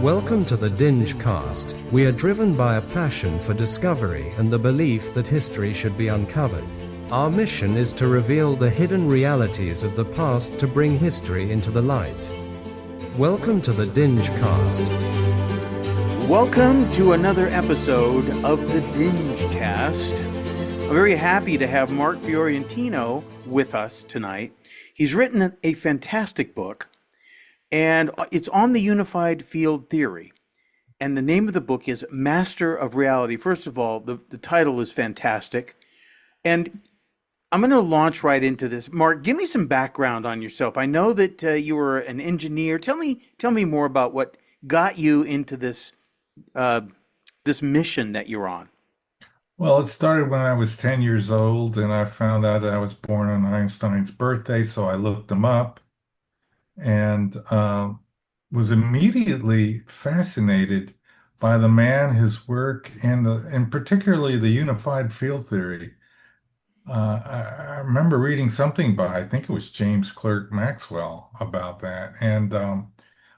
Welcome to the DingeCast. We are driven by a passion for discovery and the belief that history should be uncovered. Our mission is to reveal the hidden realities of the past to bring history into the light. Welcome to the DingeCast. Welcome to another episode of the DingeCast. I'm very happy to have Mark Fiorentino with us tonight. He's written a fantastic book, and it's on the unified field theory. And the name of the book is Master of Reality. First of all, the title is fantastic. And I'm going to launch right into this. Mark, give me some background on yourself. I know that you were an engineer. Tell me more about what got you into this this mission that you're on. Well, it started when I was 10 years old, and I found out I was born on Einstein's birthday, so I looked him up and was immediately fascinated by the man, his work, and particularly the unified field theory. I remember reading something by, I think it was James Clerk Maxwell about that, and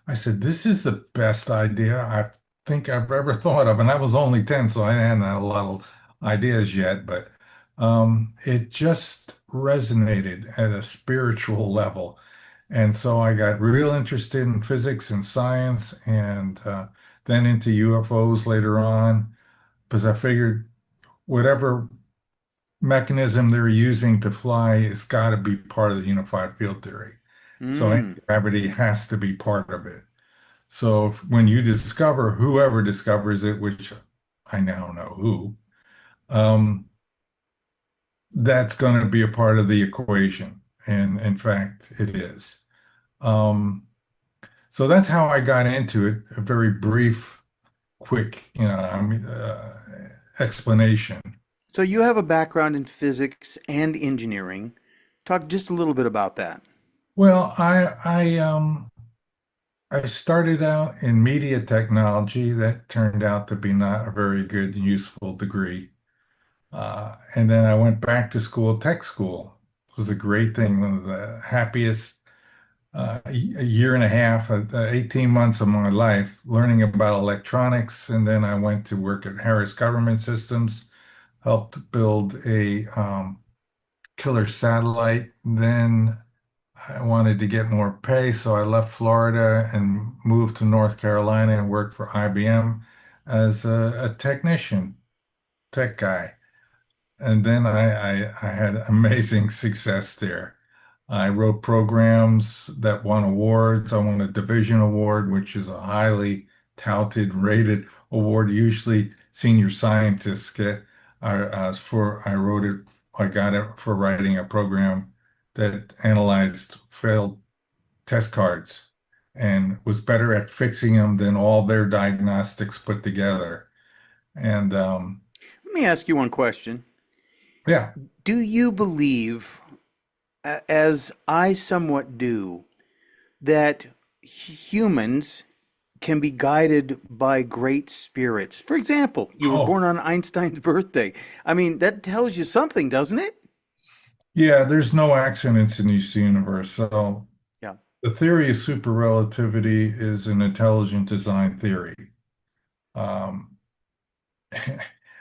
I said, "This is the best idea I think I've ever thought of." And I was only 10, so I hadn't had a lot of ideas yet, but it just resonated at a spiritual level. And so I got real interested in physics and science, and then into UFOs later on, because I figured whatever mechanism they're using to fly has got to be part of the unified field theory. So anti-gravity has to be part of it. So when you discover, whoever discovers it, which I now know who, that's going to be a part of the equation. And in fact, it is. So that's how I got into it. A very brief, quick, explanation. So you have a background in physics and engineering. Talk just a little bit about that. Well, I started out in media technology. That turned out to be not a very good and useful degree. And then I went back to school, tech school. It was a great thing, one of the happiest a year and a half, 18 months of my life, learning about electronics. And then I went to work at Harris Government Systems, helped build a killer satellite. Then I wanted to get more pay, so I left Florida and moved to North Carolina and worked for IBM as a technician, tech guy. And then I had amazing success there. I wrote programs that won awards. I won a division award, which is a highly touted, rated award. Usually senior scientists get. I got it for writing a program that analyzed failed test cards and was better at fixing them than all their diagnostics put together. And let me ask you one question. yeah. Do you believe, as I somewhat do, that humans can be guided by great spirits? For example, you were born on Einstein's birthday. I mean, that tells you something, doesn't it? Yeah, there's no accidents in this universe. So Yeah. the theory of super relativity is an intelligent design theory. Um,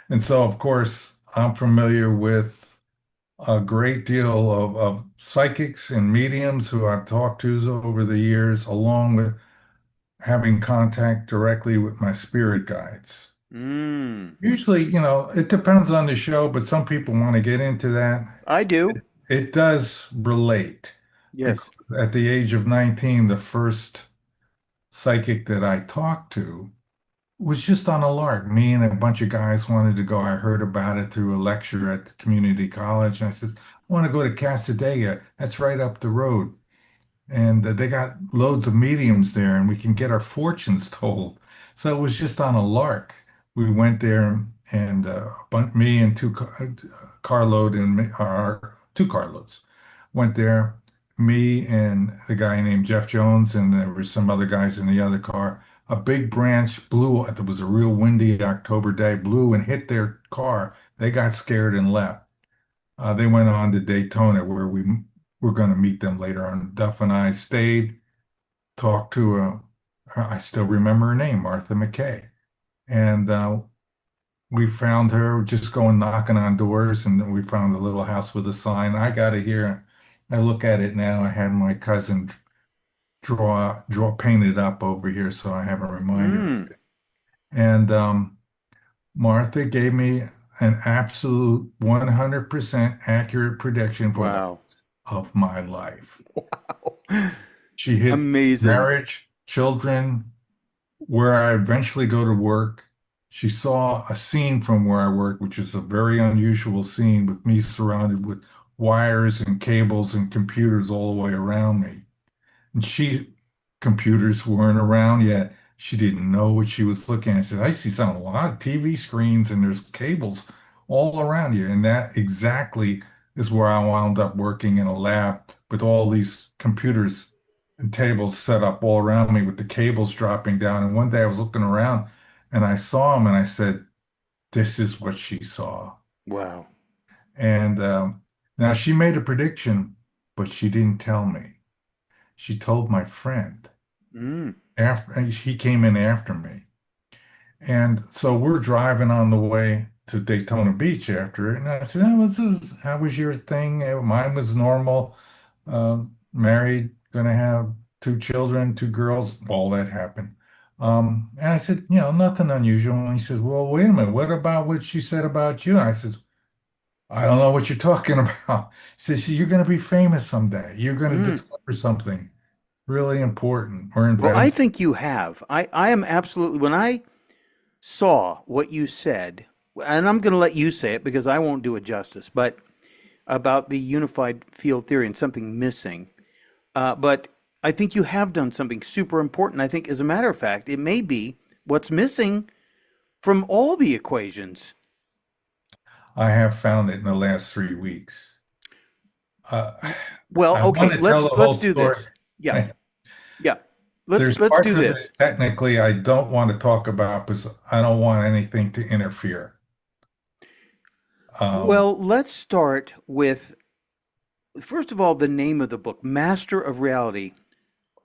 and so, of course, I'm familiar with a great deal of psychics and mediums who I've talked to over the years, along with having contact directly with my spirit guides. Usually, it depends on the show, but some people want to get into that. I do. It does relate. Yes. At the age of 19, the first psychic that I talked to was just on a lark. Me and a bunch of guys wanted to go. I heard about it through a lecture at the community college. And I said, "I want to go to Casadega. That's right up the road. And they got loads of mediums there, and we can get our fortunes told." So it was just on a lark. We went there, and me and two carloads went there. Me and the guy named Jeff Jones, and there were some other guys in the other car. A big branch blew. It was a real windy October day, blew and hit their car. They got scared and left. They went on to Daytona, where we were going to meet them later on. Duff and I stayed, talked to I still remember her name, Martha McKay. And we found her just going knocking on doors, and then we found a little house with a sign. I got it here. I look at it now. I had my cousin paint it up over here, so I have a reminder. Mm, And Martha gave me an absolute 100% accurate prediction for the wow. of my life. She hit Amazing. marriage, children, where I eventually go to work. She saw a scene from where I work, which is a very unusual scene with me surrounded with wires and cables and computers all the way around me. And computers weren't around yet. She didn't know what she was looking at. I said, I see a lot of TV screens and there's cables all around you. And that exactly is where I wound up working in a lab with all these computers and tables set up all around me with the cables dropping down. And one day I was looking around and I saw them and I said, this is what she saw. Wow. And now she made a prediction, but she didn't tell me. She told my friend Mm, after he came in after me. And so we're driving on the way to Daytona Beach after it. And I said, how was your thing? Mine was normal. Married, gonna have two children, two girls, all that happened. And I said, nothing unusual. And he says, well, wait a minute. What about what she said about you? And I said, I don't know what you're talking about. He says, you're going to be famous someday. You're going to mm. discover something really important or Well, I invent. think you have. I am absolutely, when I saw what you said, and I'm going to let you say it because I won't do it justice, but about the unified field theory and something missing. But I think you have done something super important. I think, as a matter of fact, it may be what's missing from all the equations. I have found it in the last 3 weeks. Uh, Well, I okay, want to tell the whole let's do story. this. Yeah, yeah. There's Let's parts do of this. it technically I don't want to talk about because I don't want anything to interfere. Um, Well, let's start with, first of all, the name of the book, Master of Reality.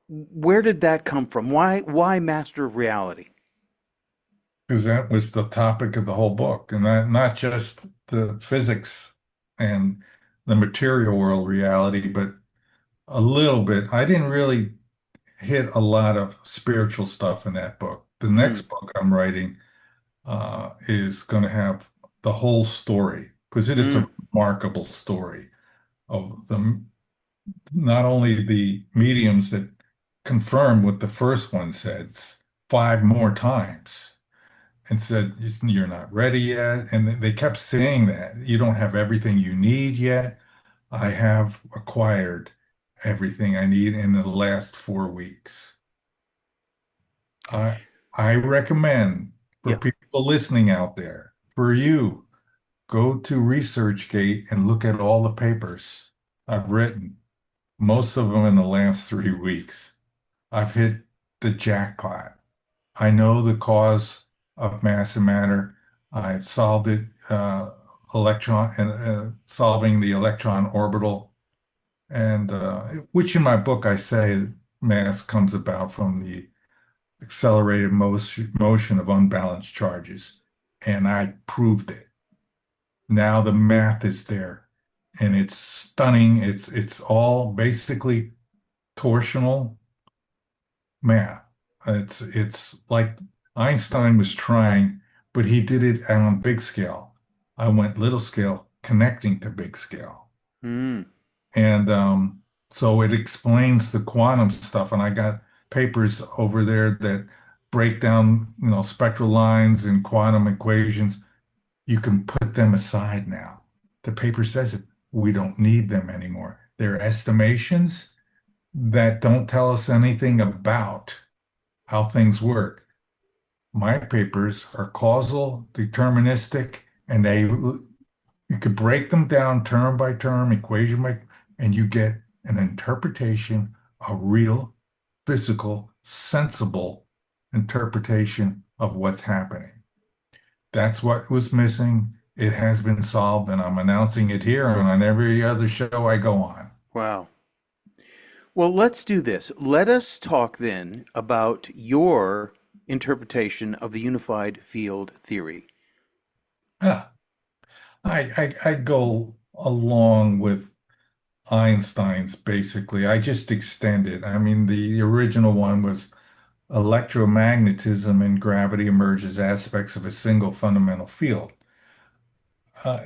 Where did that come from? Why Master of Reality? because that was the topic of the whole book, and not just the physics and the material world reality, but a little bit. I didn't really hit a lot of spiritual stuff in that book. The Mm, next book I'm writing is going to have the whole story because it is a mm, remarkable story of the not only the mediums that confirmed what the first one said five more times and said, you're not ready yet. And they kept saying that you don't have everything you need yet. I have acquired everything I need in the last 4 weeks. I, I recommend for yeah. people listening out there, for you, go to ResearchGate and look at all the papers I've written, most of them in the last 3 weeks. I've hit the jackpot. I know the cause of mass and matter. I've solved it, electron and solving the electron orbital, and which in my book I say mass comes about from the accelerated motion of unbalanced charges, and I proved it. Now the math is there, and it's stunning. It's all basically torsional math. It's like Einstein was trying, but he did it on a big scale. I went little scale, connecting to big scale. Mm. And so it explains the quantum stuff. And I got papers over there that break down, spectral lines and quantum equations. You can put them aside now. The paper says it. We don't need them anymore. They're estimations that don't tell us anything about how things work. My papers are causal, deterministic, and you could break them down term by term, equation by, and you get an interpretation, a real, physical, sensible interpretation of what's happening. That's what was missing. It has been solved, and I'm announcing it here and on every other show I go on. Wow. Well, let's do this. Let us talk then about your interpretation of the unified field theory. Yeah, I go along with Einstein's basically. I just extend it. I mean, the original one was electromagnetism and gravity emerge as aspects of a single fundamental field. Uh,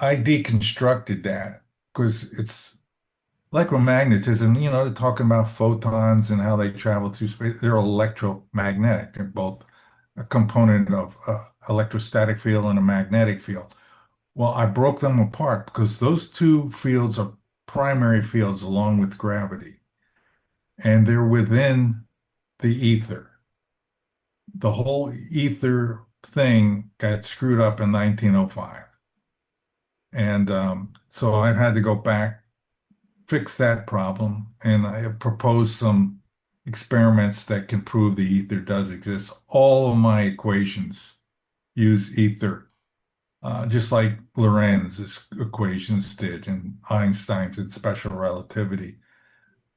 I deconstructed that because it's electromagnetism, they're talking about photons and how they travel through space. They're electromagnetic. They're both a component of electrostatic field and a magnetic field. Well, I broke them apart because those two fields are primary fields along with gravity, and they're within the ether. The whole ether thing got screwed up in 1905. And so I've had to go back, fix that problem, and I have proposed some experiments that can prove the ether does exist. All of my equations use ether, just like Lorenz's equations did, and Einstein's in special relativity.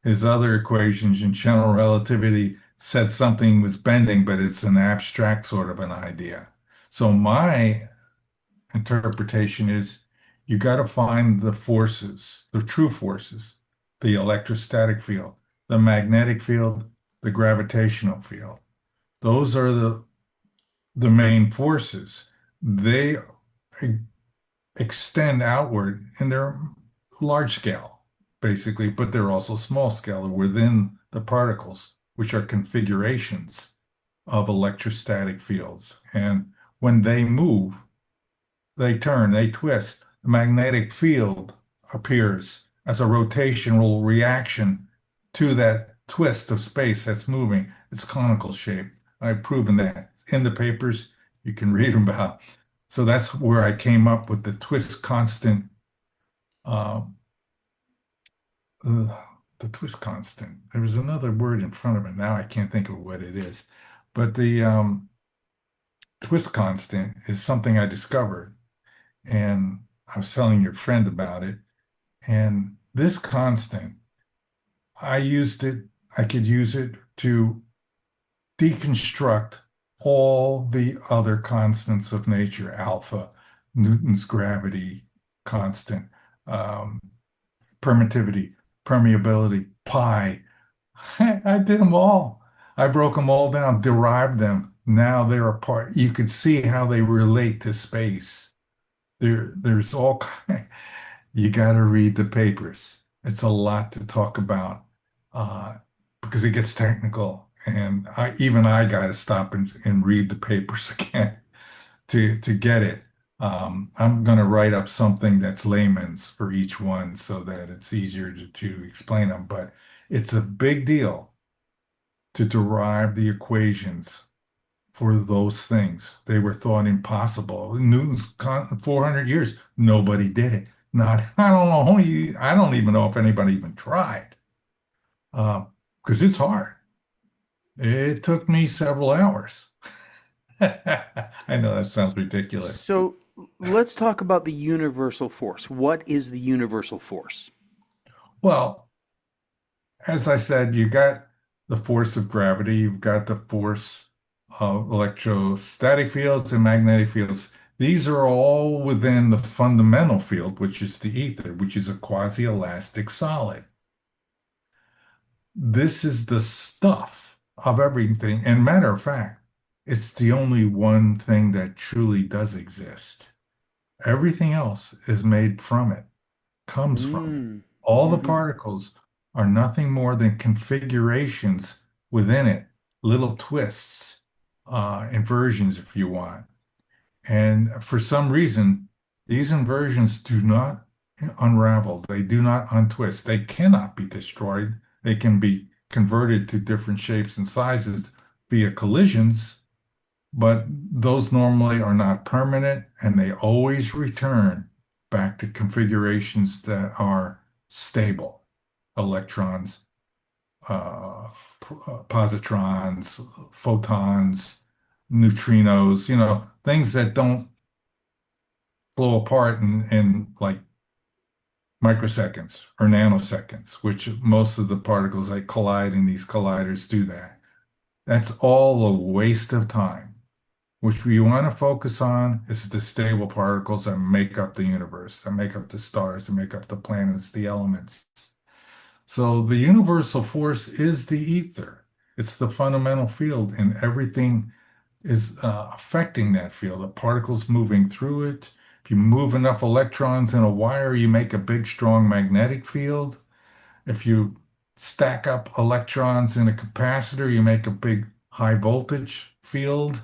His other equations in general relativity said something was bending, but it's an abstract sort of an idea. So my interpretation is you got to find the forces, the true forces, the electrostatic field, the magnetic field, the gravitational field. Those are the main forces. They extend outward and they're large scale, basically, but they're also small scale within the particles, which are configurations of electrostatic fields. And when they move, they turn, they twist. The magnetic field appears as a rotational reaction to that twist of space that's moving. It's conical shaped. I've proven that. It's in the papers. You can read them about. So that's where I came up with the twist constant. Uh, the twist constant. There was another word in front of it. Now I can't think of what it is. But the twist constant is something I discovered. And I was telling your friend about it. And this constant, I used it, I could use it to deconstruct all the other constants of nature, alpha, Newton's gravity constant, um, permittivity, permeability, pi. I did them all. I broke them all down, derived them. Now they're a part. You could see how they relate to space. There's all kind. You got to read the papers. It's a lot to talk about because it gets technical, and I got to stop and read the papers again to get it. I'm going to write up something that's layman's for each one so that it's easier to explain them. But it's a big deal to derive the equations for those things. They were thought impossible. Newton's 400 years, nobody did it. Not, I don't know, I don't even know if anybody even tried, because it's hard. It took me several hours. I know that sounds ridiculous. So let's talk about the universal force. What is the universal force? Well, as I said, you got the force of gravity, you've got the force of electrostatic fields and magnetic fields. These are all within the fundamental field, which is the ether, which is a quasi-elastic solid. This is the stuff of everything. And matter of fact, it's the only one thing that truly does exist. Everything else is made from it, comes from it. Mm. All the Hmm. particles are nothing more than configurations within it, little twists, inversions, if you want. And for some reason, these inversions do not unravel. They do not untwist. They cannot be destroyed. They can be converted to different shapes and sizes via collisions, but those normally are not permanent and they always return back to configurations that are stable. Electrons, positrons, photons, neutrinos, things that don't blow apart and like microseconds or nanoseconds, which most of the particles that collide in these colliders do that. That's all a waste of time. What we want to focus on is the stable particles that make up the universe, that make up the stars, that make up the planets, the elements. So the universal force is the ether. It's the fundamental field, and everything is affecting that field. The particles moving through it. If you move enough electrons in a wire, you make a big, strong magnetic field. If you stack up electrons in a capacitor, you make a big high voltage field.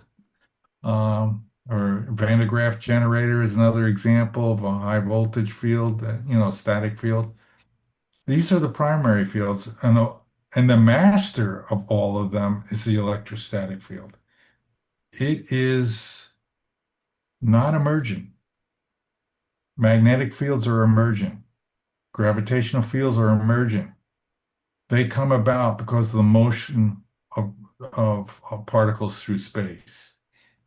Or Van de Graaff generator is another example of a high voltage field, static field. These are the primary fields, and the master of all of them is the electrostatic field. It is not emergent. Magnetic fields are emergent. Gravitational fields are emergent. They come about because of the motion of particles through space.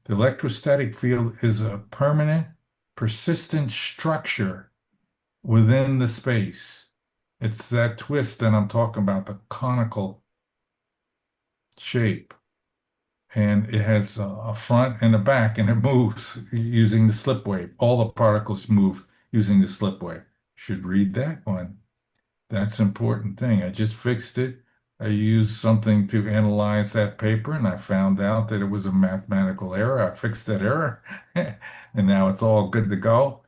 The electrostatic field is a permanent, persistent structure within the space. It's that twist that I'm talking about, the conical shape. And it has a front and a back, and it moves using the slip wave. All the particles move using the slip wave. Should read that one. That's an important thing. I just fixed it. I used something to analyze that paper, and I found out that it was a mathematical error. I fixed that error, and now it's all good to go.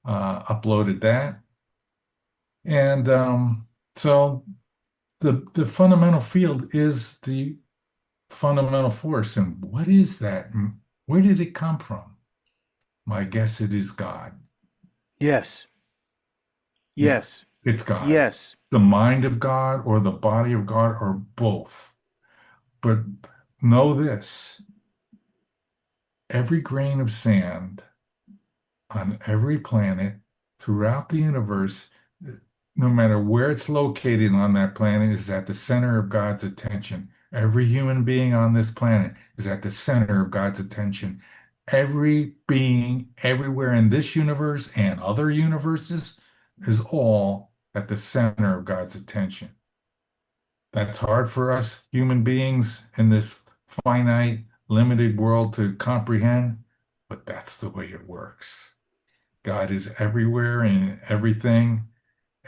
Uploaded that. And so the fundamental field is the fundamental force. And what is that? Where did it come from? My guess it is God. Yes. Yeah, Yes. it's God. Yes. The mind of God or the body of God or both. But know this, every grain of sand on every planet throughout the universe, no matter where it's located on that planet, is at the center of God's attention. Every human being on this planet is at the center of God's attention. Every being everywhere in this universe and other universes is all at the center of God's attention. That's hard for us human beings in this finite, limited world to comprehend, but that's the way it works. God is everywhere in everything,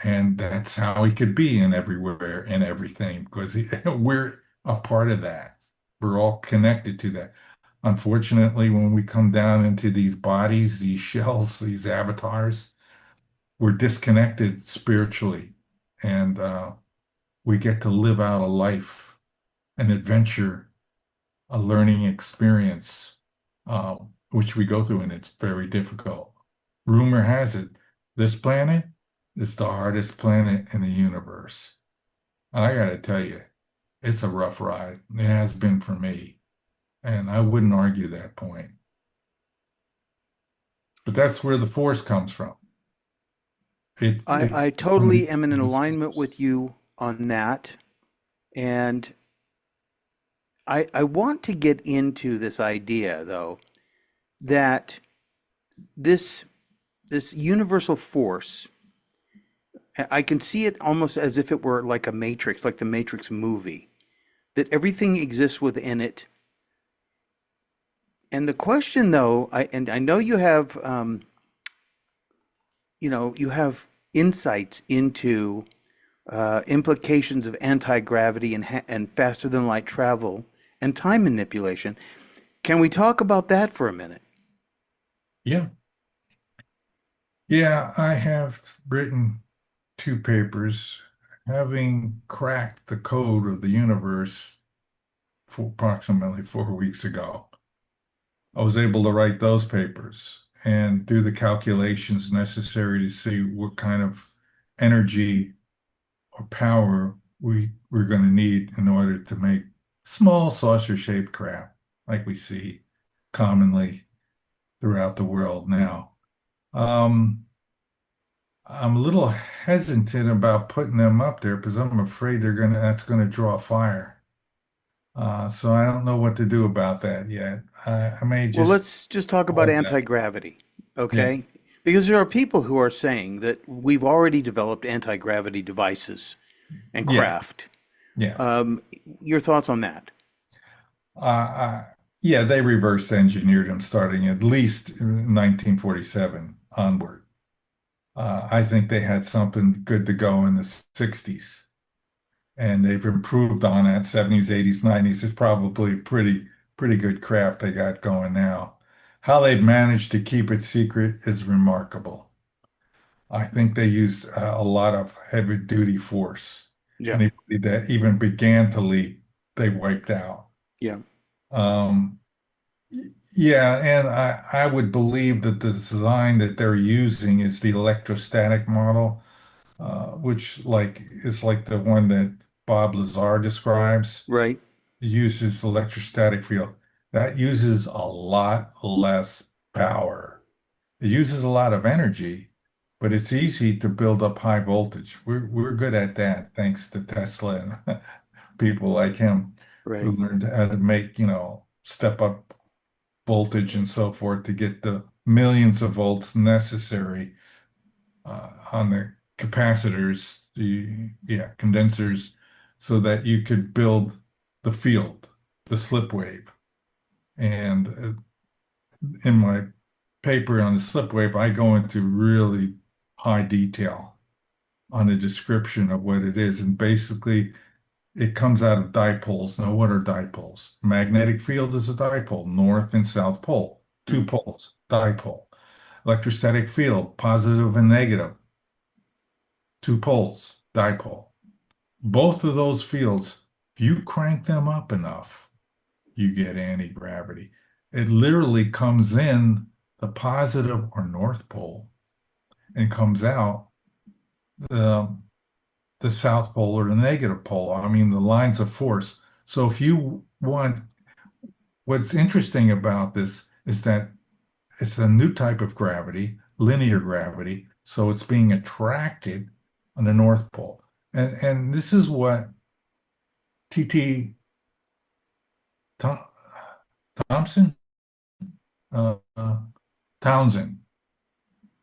and that's how he could be in everywhere and everything, because we're a part of that. We're all connected to that. Unfortunately, when we come down into these bodies, these shells, these avatars, we're disconnected spiritually, and we get to live out a life, an adventure, a learning experience, which we go through, and it's very difficult. Rumor has it, this planet is the hardest planet in the universe. And I got to tell you, it's a rough ride. It has been for me. And I wouldn't argue that point. But that's where the force comes from. I totally am in alignment with you on that. And I want to get into this idea, though, that this universal force, I can see it almost as if it were like a matrix, like the Matrix movie, that everything exists within it. And the question, though, I know you have, you have insights into implications of anti-gravity and faster than light travel and time manipulation. Can we talk about that for a minute? Yeah. Yeah, I have written 2 papers having cracked the code of the universe for approximately 4 weeks ago. I was able to write those papers and do the calculations necessary to see what kind of energy or power we're going to need in order to make small saucer-shaped craft like we see commonly throughout the world now. I'm a little hesitant about putting them up there because I'm afraid that's gonna draw fire. So I don't know what to do about that yet. I may Well, just let's just talk about hold that. anti-gravity, Yeah. okay? Because there are people who are saying that we've already developed anti-gravity devices and Yeah, craft. yeah. Um, your thoughts on that? Yeah, they reverse engineered them starting at least in 1947 onward. I think they had something good to go in the 60s, and they've improved on it. 70s, 80s, 90s is probably pretty good craft they got going now. How they've managed to keep it secret is remarkable. I think they used a lot of heavy duty force. Yeah, Anybody that even began to leak, they wiped out. yeah, Um, yeah, and I would believe that the design that they're using is the electrostatic model, which like is like the one that Bob Lazar describes. right, It uses electrostatic field. That uses a lot less power. It uses a lot of energy, but it's easy to build up high voltage. We're good at that, thanks to Tesla and people like him who right. learned how to make, step up voltage and so forth to get the millions of volts necessary on the capacitors, the yeah, condensers, so that you could build the field, the slip wave. And in my paper on the slip wave, I go into really high detail on the description of what it is. And basically, it comes out of dipoles. Now, what are dipoles? Magnetic field is a dipole, north and south pole, two Mm, poles, dipole. Electrostatic field, positive and negative, two poles, dipole. Both of those fields, if you crank them up enough, you get anti-gravity. It literally comes in the positive or north pole and comes out the the south pole or the negative pole. I mean, the lines of force. So if you want, what's interesting about this is that it's a new type of gravity, linear gravity. So it's being attracted on the North Pole. And this is what T.T. Thom- Thompson, uh, uh, Townsend,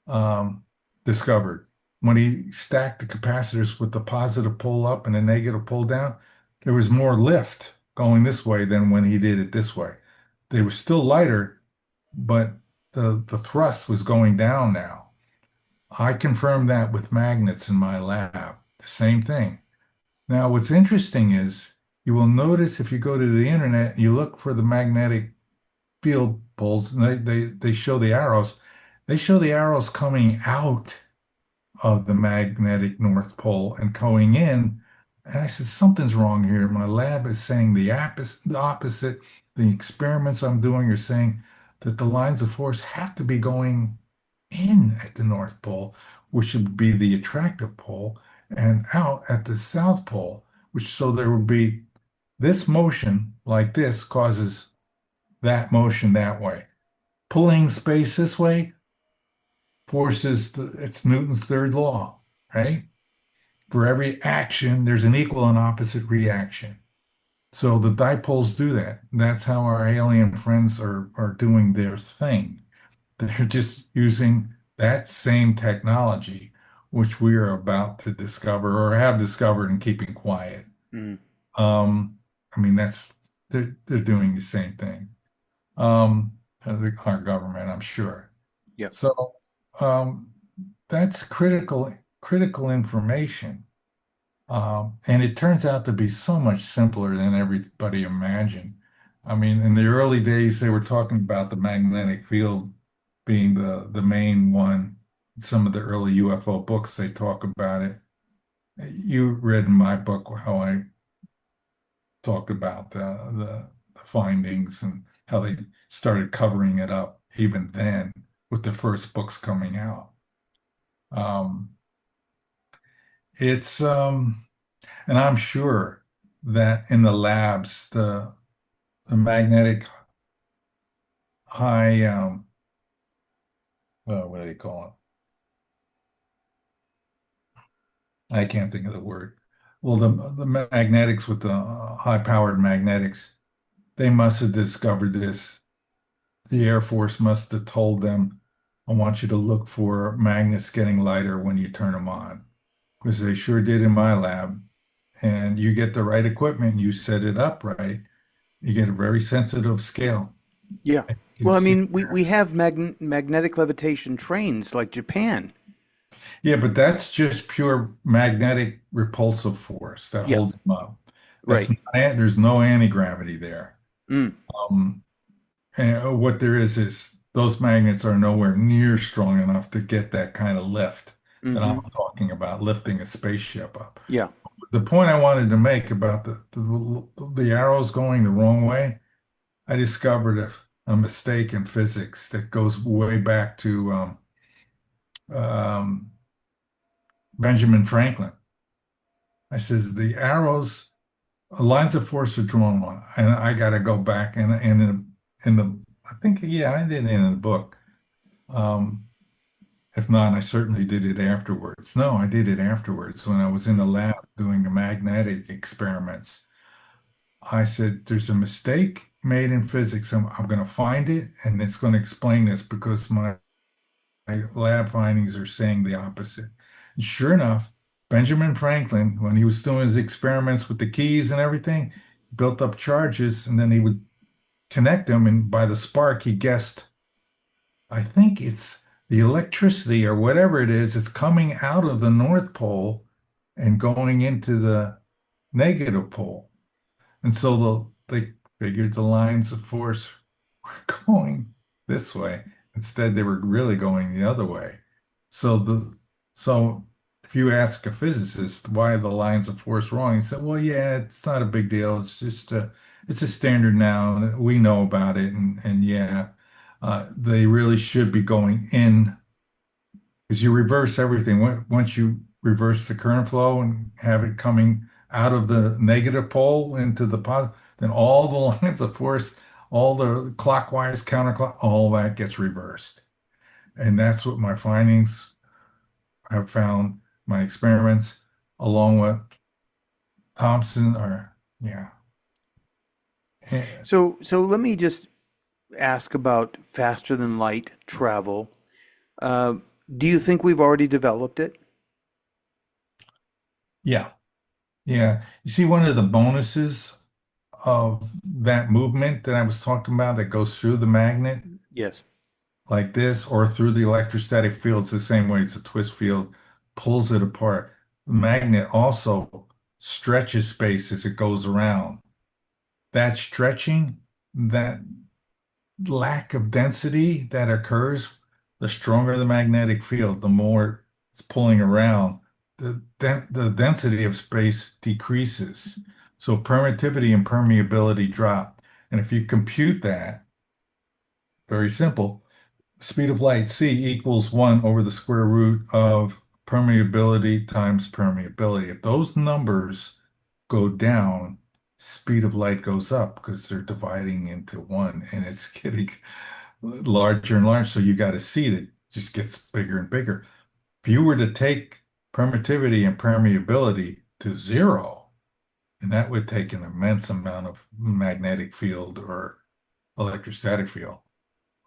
um, discovered. When he stacked the capacitors with the positive pole up and the negative pole down, there was more lift going this way than when he did it this way. They were still lighter, but the thrust was going down now. I confirmed that with magnets in my lab. The same thing. Now, what's interesting is you will notice if you go to the internet, you look for the magnetic field poles, and they show the arrows. They show the arrows coming out of the magnetic North Pole and going in. And I said, something's wrong here. My lab is saying the opposite. The experiments I'm doing are saying that the lines of force have to be going in at the North Pole, which would be the attractive pole, and out at the South Pole, which so there would be this motion like this causes that motion that way. Pulling space this way forces it's Newton's third law, right? For every action, there's an equal and opposite reaction. So the dipoles do that. That's how our alien friends are doing their thing. They're just using that same technology, which we are about to discover or have discovered and keeping quiet. mm, I mean, they're doing the same thing. Um, our government, I'm sure. yeah. So um, that's critical information. And it turns out to be so much simpler than everybody imagined. I mean, in the early days, they were talking about the magnetic field being the main one. Some of the early UFO books, they talk about it. You read in my book how I talked about the findings and how they started covering it up even then with the first books coming out. Um, it's and I'm sure that in the labs, the magnetic high what do they call it? I can't think of the word. Well, the magnetics with the high-powered magnetics, they must have discovered this. The Air Force must have told them I want you to look for magnets getting lighter when you turn them on, because they sure did in my lab. And you get the right equipment, you set it up right, you get a very sensitive scale. Yeah. You can Well, I see mean, we have magnetic levitation trains like Japan. Yeah, but that's just pure magnetic repulsive force that Yeah. holds them up. That's Right. not, there's no anti-gravity there. Mm. Um, and what there is those magnets are nowhere near strong enough to get that kind of lift that I'm Mm-hmm. talking about, lifting a spaceship up. Yeah. The point I wanted to make about the arrows going the wrong way, I discovered a mistake in physics that goes way back to um, Benjamin Franklin. I says the arrows, lines of force are drawn on, and I got to go back and in the I think yeah I did it in the book. Um, if not, I certainly did it afterwards. No, I did it afterwards when I was in the lab doing the magnetic experiments. I said there's a mistake made in physics. I'm going to find it, and it's going to explain this because my lab findings are saying the opposite. And sure enough, Benjamin Franklin, when he was doing his experiments with the keys and everything, built up charges and then he would connect them. And by the spark, he guessed, I think it's the electricity or whatever it is, it's coming out of the North Pole and going into the negative pole. And so they figured the lines of force were going this way. Instead, they were really going the other way. So so if you ask a physicist why are the lines of force wrong, he said, "Well, yeah, it's not a big deal. It's just it's a standard now. We know about it, and yeah, they really should be going in because you reverse everything. Once you reverse the current flow and have it coming out of the negative pole into the positive, then all the lines of force, all the clockwise, counterclock, all that gets reversed. And that's what my findings have found, my experiments, along with Thompson are, yeah. Eh, So let me just ask about faster than light travel. Uh, do you think we've already developed it? Yeah, yeah. You see, one of the bonuses of that movement that I was talking about that goes through the magnet Yes. like this or through the electrostatic fields the same way as the twist field pulls it apart. The magnet also stretches space as it goes around. That stretching, that lack of density that occurs, the stronger the magnetic field, the more it's pulling around, the density of space decreases. So permittivity and permeability drop. And if you compute that, very simple, speed of light, C equals 1 over the square root of permeability times permeability. If those numbers go down, speed of light goes up because they're dividing into 1 and it's getting larger and larger. So you got a C that just gets bigger and bigger. If you were to take permittivity and permeability to 0, and that would take an immense amount of magnetic field or electrostatic field,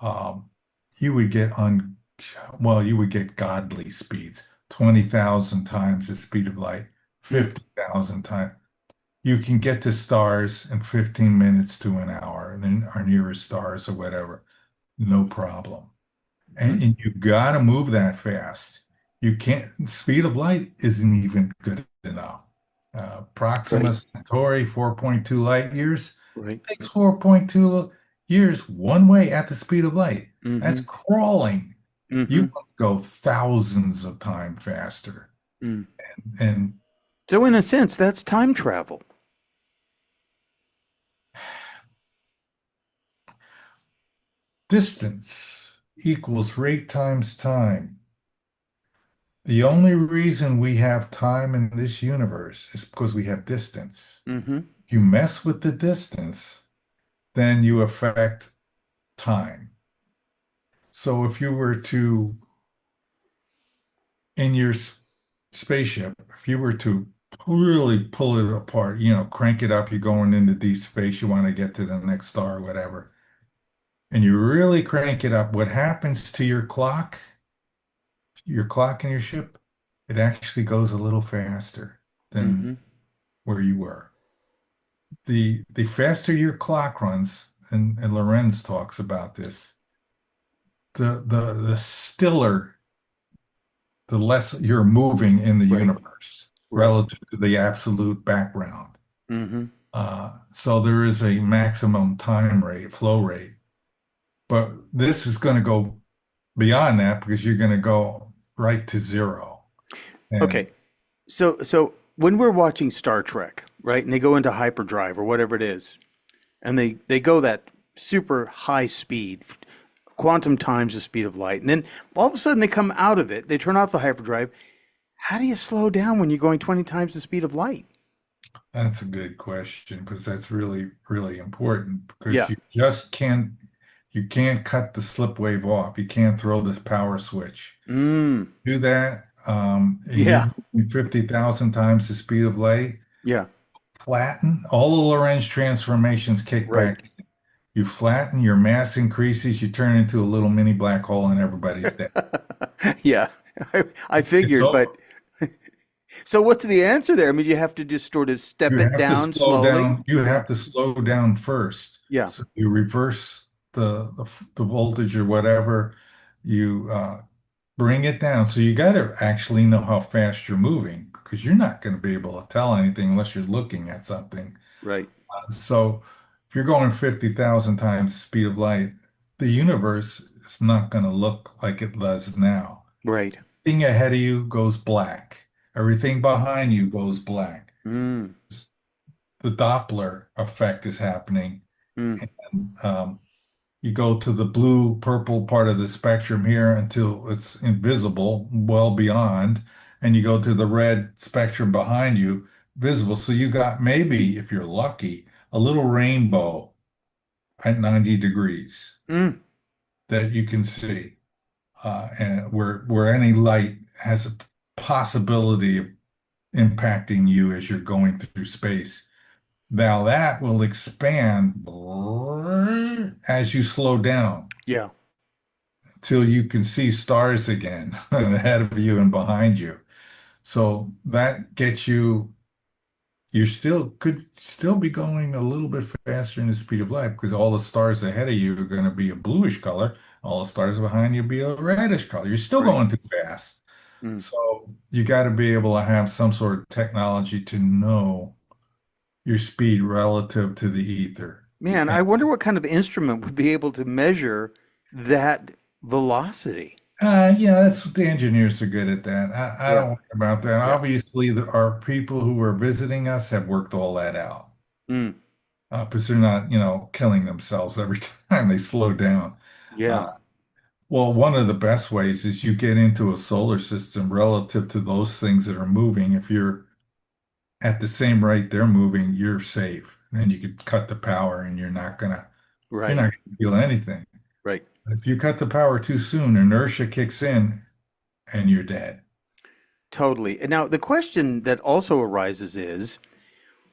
um, you would get you would get godly speeds, 20,000 times the speed of light, Mm. 50,000 times. You can get to stars in 15 minutes to an hour, and then our nearest stars or whatever, no problem. Mm. And you got to move that fast. You can't, speed of light isn't even good enough. Proxima Right. Centauri, 4.2 light years, Right. takes 4.2 years one way at the speed of light. That's Mm-hmm. crawling. You Mm-hmm. want to go thousands of times faster. Mm. And So in a sense, that's time travel. distance equals rate times time. The only reason we have time in this universe is because we have distance. Mm-hmm. You mess with the distance, then you affect time. So if you were to, in your spaceship, if you were to really pull it apart, crank it up, you're going into deep space, you want to get to the next star or whatever. and you really crank it up, what happens to your clock in your ship? It actually goes a little faster than Mm-hmm. where you were. The faster your clock runs, and Lorenz talks about this, the stiller, the less you're moving in the Right. universe Right. relative to the absolute background. Mm-hmm. So there is a maximum time rate, flow rate, but this is going to go beyond that because you're going to go right to zero. And Okay. So when we're watching Star Trek, right, and they go into hyperdrive or whatever it is, and they go that super high speed, quantum times the speed of light, and then all of a sudden they come out of it, they turn off the hyperdrive. How do you slow down when you're going 20 times the speed of light? that's a good question because that's really, really important because Yeah. you can't cut the slip wave off. You can't throw the power switch. Mm. Do that, and you're Yeah. moving 50,000 times the speed of light. Yeah. Flatten, all the Lorentz transformations kick Right. back. You flatten, your mass increases, you turn into a little mini black hole, and everybody's dead. Yeah. I It's figured, over. but so what's the answer there? I mean, you have to just sort of You step it have to down slow slowly. down. You Yeah. have to slow down first. Yeah. So you reverse the voltage or whatever. You bring it down. So you got to actually know how fast you're moving because you're not going to be able to tell anything unless you're looking at something. Right. So if you're going 50,000 times the speed of light, the universe is not going to look like it does now. Right. Everything ahead of you goes black. Everything behind you goes black. Mm. The Doppler effect is happening. Mm. And you go to the blue purple part of the spectrum here until it's invisible, well beyond, and you go to the red spectrum behind you, visible. So you got maybe, if you're lucky, a little rainbow at 90 degrees Mm. that you can see, and where any light has a possibility of impacting you as you're going through space. Now that will expand as you slow down Yeah. till you can see stars again ahead of you and behind you. So that gets you, you still could still be going a little bit faster than the speed of light because all the stars ahead of you are going to be a bluish color. All the stars behind you be a reddish color. You're still Right. going too fast. Mm. So you got to be able to have some sort of technology to know your speed relative to the ether. Man, I wonder what kind of instrument would be able to measure that velocity. Yeah, that's what the engineers are good at that. I Yeah. don't worry about that. Yeah. Obviously, our people who are visiting us have worked all that out Mm. because they're not, killing themselves every time they slow down. Yeah. Uh, well, one of the best ways is you get into a solar system relative to those things that are moving. If you're at the same rate they're moving, you're safe. Then you could cut the power, and you're Right. not gonna feel anything. Right. If you cut the power too soon, inertia kicks in, and you're dead. Totally. And now the question that also arises is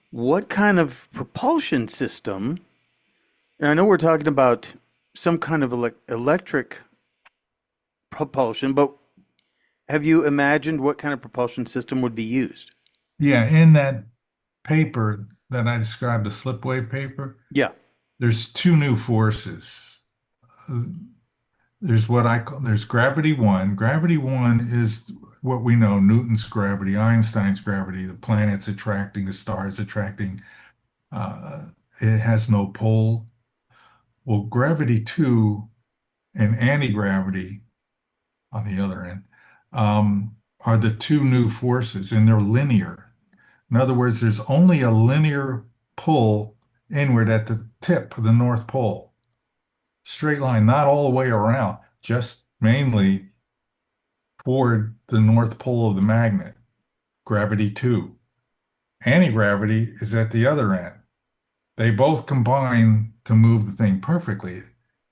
what kind of propulsion system? And I know we're talking about some kind of electric propulsion, but have you imagined what kind of propulsion system would be used? Yeah, in that paper that I described, the slipway paper, Yeah. there's two new forces. Uh, There's what I call there's gravity one. Gravity one is what we know, Newton's gravity, Einstein's gravity, the planets attracting, the stars attracting. Uh, it has no pull. Well, gravity two and anti-gravity on the other end are the two new forces, and they're linear. In other words, there's only a linear pull inward at the tip of the North Pole. Straight line, not all the way around, just mainly toward the North Pole of the magnet, gravity 2. Anti-gravity is at the other end. They both combine to move the thing perfectly.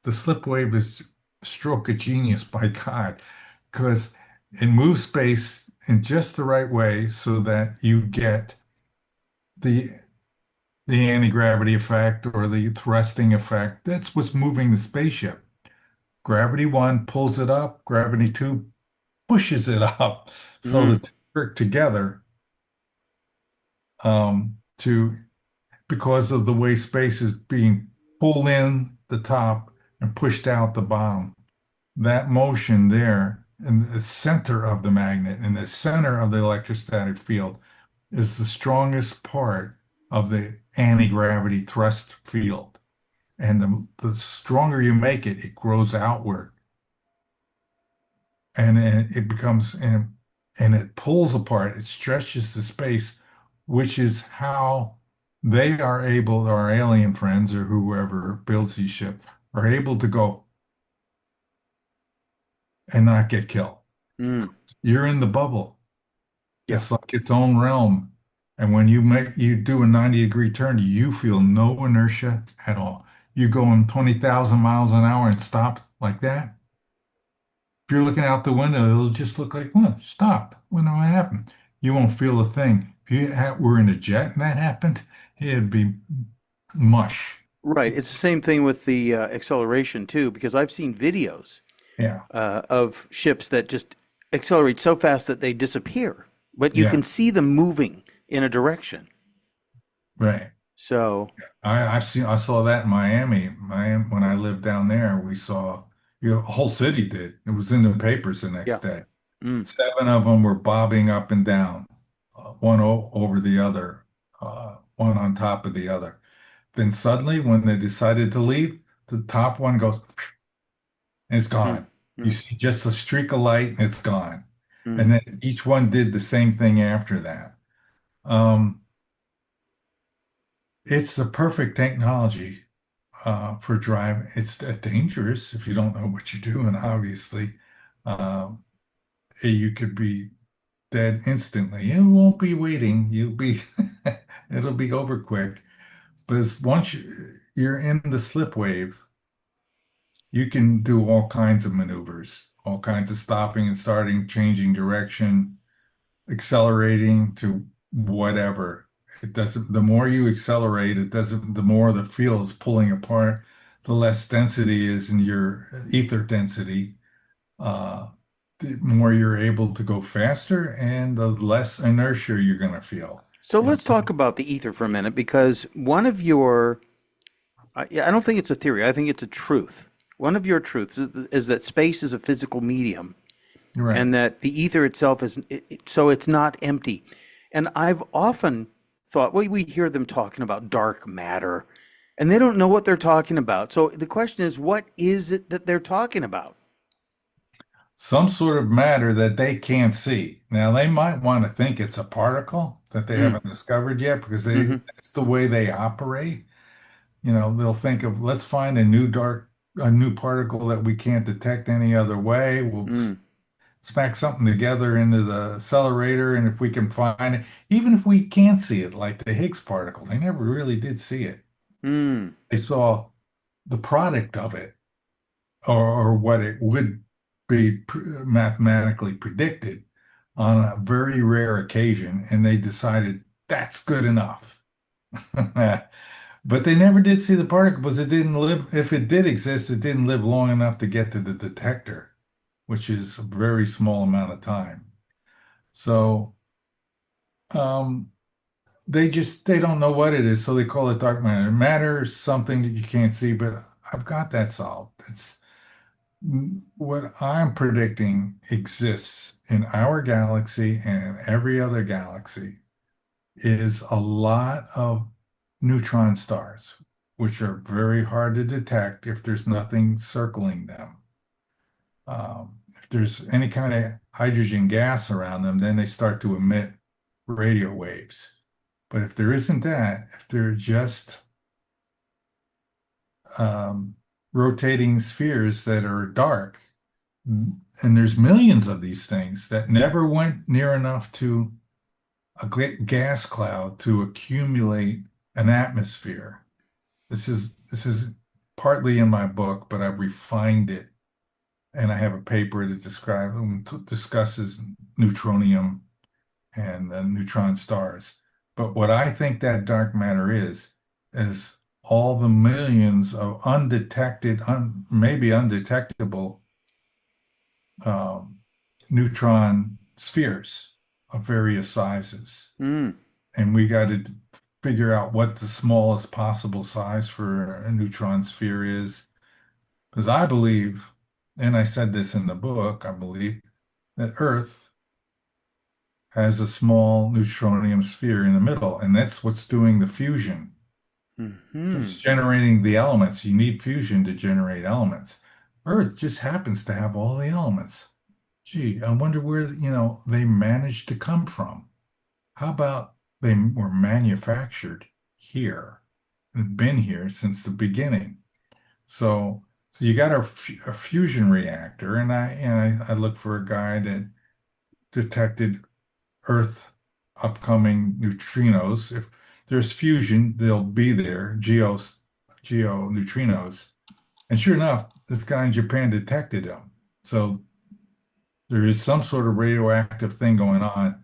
The slip wave is a stroke of genius by God, because it moves space in just the right way so that you get the the anti-gravity effect or the thrusting effect. That's what's moving the spaceship. Gravity one pulls it up, gravity two pushes it up. So the Mm, two work together to because of the way space is being pulled in the top and pushed out the bottom. That motion there in the center of the magnet, in the center of the electrostatic field, is the strongest part of the anti-gravity thrust field. And the stronger you make it, it grows outward and it becomes and it pulls apart, it stretches the space, which is how they are able, our alien friends or whoever builds these ships, are able to go and not get killed. mm, You're in the bubble. yeah. It's like its own realm. And when you do a 90-degree turn, you feel no inertia at all. You go in 20,000 miles an hour and stop like that. If you're looking out the window, it'll just look like, oh, stop. What happened? You won't feel a thing. If were in a jet and that happened, it'd be mush. Right. It's the same thing with the acceleration too, because I've seen videos Yeah. of ships that just accelerate so fast that they disappear, but you Yeah. can see them moving in a direction. Right. So, I saw that in Miami. Miami, when I lived down there, we saw, a whole city did. It was in the papers the next yeah. day. Mm, 7 of them were bobbing up and down, one over the other, one on top of the other. Then suddenly, when they decided to leave, the top one goes and it's mm, gone. You mm, see just a streak of light and it's gone. mm. And then each one did the same thing after that. Um, it's the perfect technology for driving. It's dangerous if you don't know what you're doing, obviously. Um, you could be dead instantly. You won't be waiting. It'll be over quick. But once you're in the slip wave, you can do all kinds of maneuvers, all kinds of stopping and starting, changing direction, accelerating to whatever. It doesn't, the more you accelerate, it doesn't, the more the field is pulling apart, the less density is in your ether density, the more you're able to go faster and the less inertia you're going to feel. So You know, let's talk about the ether for a minute, because one of your, yeah, I don't think it's a theory, I think it's a truth. One of your truths is that space is a physical medium right. and that the ether itself is, so it's not empty. And I've often thought, well, we hear them talking about dark matter and they don't know what they're talking about. So the question is, what is it that they're talking about? Some sort of matter that they can't see. Now, they might want to think it's a particle that they Mm, haven't discovered yet because hmm that's the way they operate. They'll think of, let's find a new particle that we can't detect any other way. We'll mm, smack something together into the accelerator, and if we can find it, even if we can't see it, like the Higgs particle, they never really did see it. mm. They saw the product of it, or what it would be mathematically predicted on a very rare occasion, and they decided that's good enough. But they never did see the particle because it didn't live, if it did exist, it didn't live long enough to get to the detector, which is a very small amount of time. So um, they don't know what it is, so they call it dark matter. Matter is something that you can't see, but I've got that solved. It's what I'm predicting exists in our galaxy and in every other galaxy is a lot of neutron stars, which are very hard to detect if there's nothing circling them. If there's any kind of hydrogen gas around them, then they start to emit radio waves. But if there isn't that, if they're just um, rotating spheres that are dark, and there's millions of these things that never went near enough to a gas cloud to accumulate an atmosphere. This is partly in my book, but I've refined it, and I have a paper that discusses neutronium and neutron stars. But what I think that dark matter is as all the millions of undetected, maybe undetectable um, neutron spheres of various sizes. Mm. And we got to figure out what the smallest possible size for a neutron sphere is. Because I believe, and I said this in the book, I believe that Earth has a small neutronium sphere in the middle, and that's what's doing the fusion. It's Hmm. generating the elements. You need fusion to generate elements. Earth just happens to have all the elements. Gee, I wonder where, they managed to come from. How about they were manufactured here and been here since the beginning? So you got a fusion reactor, and I look for a guy that detected Earth upcoming neutrinos. If there's fusion, they'll be there, geo neutrinos. And sure enough, this guy in Japan detected them. So there is some sort of radioactive thing going on.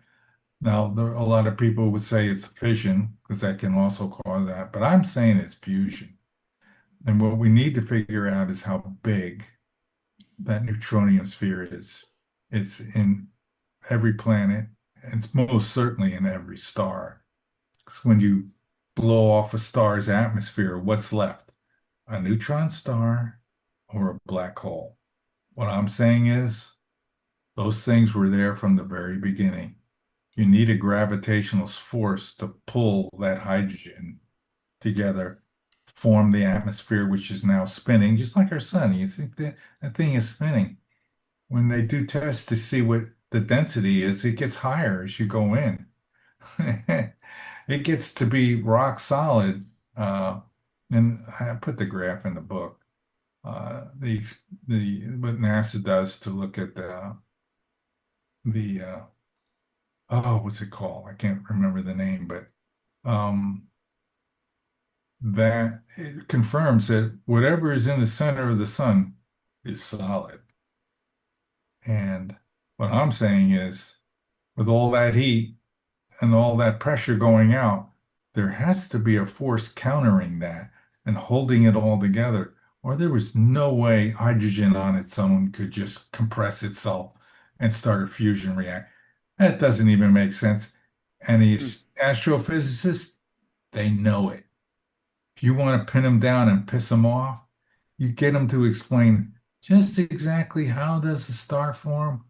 Now, a lot of people would say it's fission because that can also cause that, but I'm saying it's fusion. And what we need to figure out is how big that neutronium sphere is. It's in every planet, and it's most certainly in every star. Because when you blow off a star's atmosphere, what's left? A neutron star or a black hole? What I'm saying is those things were there from the very beginning. You need a gravitational force to pull that hydrogen together, form the atmosphere, which is now spinning, just like our sun. You think that that thing is spinning. When they do tests to see what the density is, it gets higher as you go in. It gets to be rock solid. And I put the graph in the book. The what NASA does to look at the oh, what's it called? I can't remember the name, but um, that it confirms that whatever is in the center of the sun is solid. And what I'm saying is, with all that heat and all that pressure going out, there has to be a force countering that and holding it all together, or there was no way hydrogen on its own could just compress itself and start a fusion reaction. That doesn't even make sense. And Hmm. these astrophysicists, they know it. If you want to pin them down and piss them off, you get them to explain just exactly how does a star form,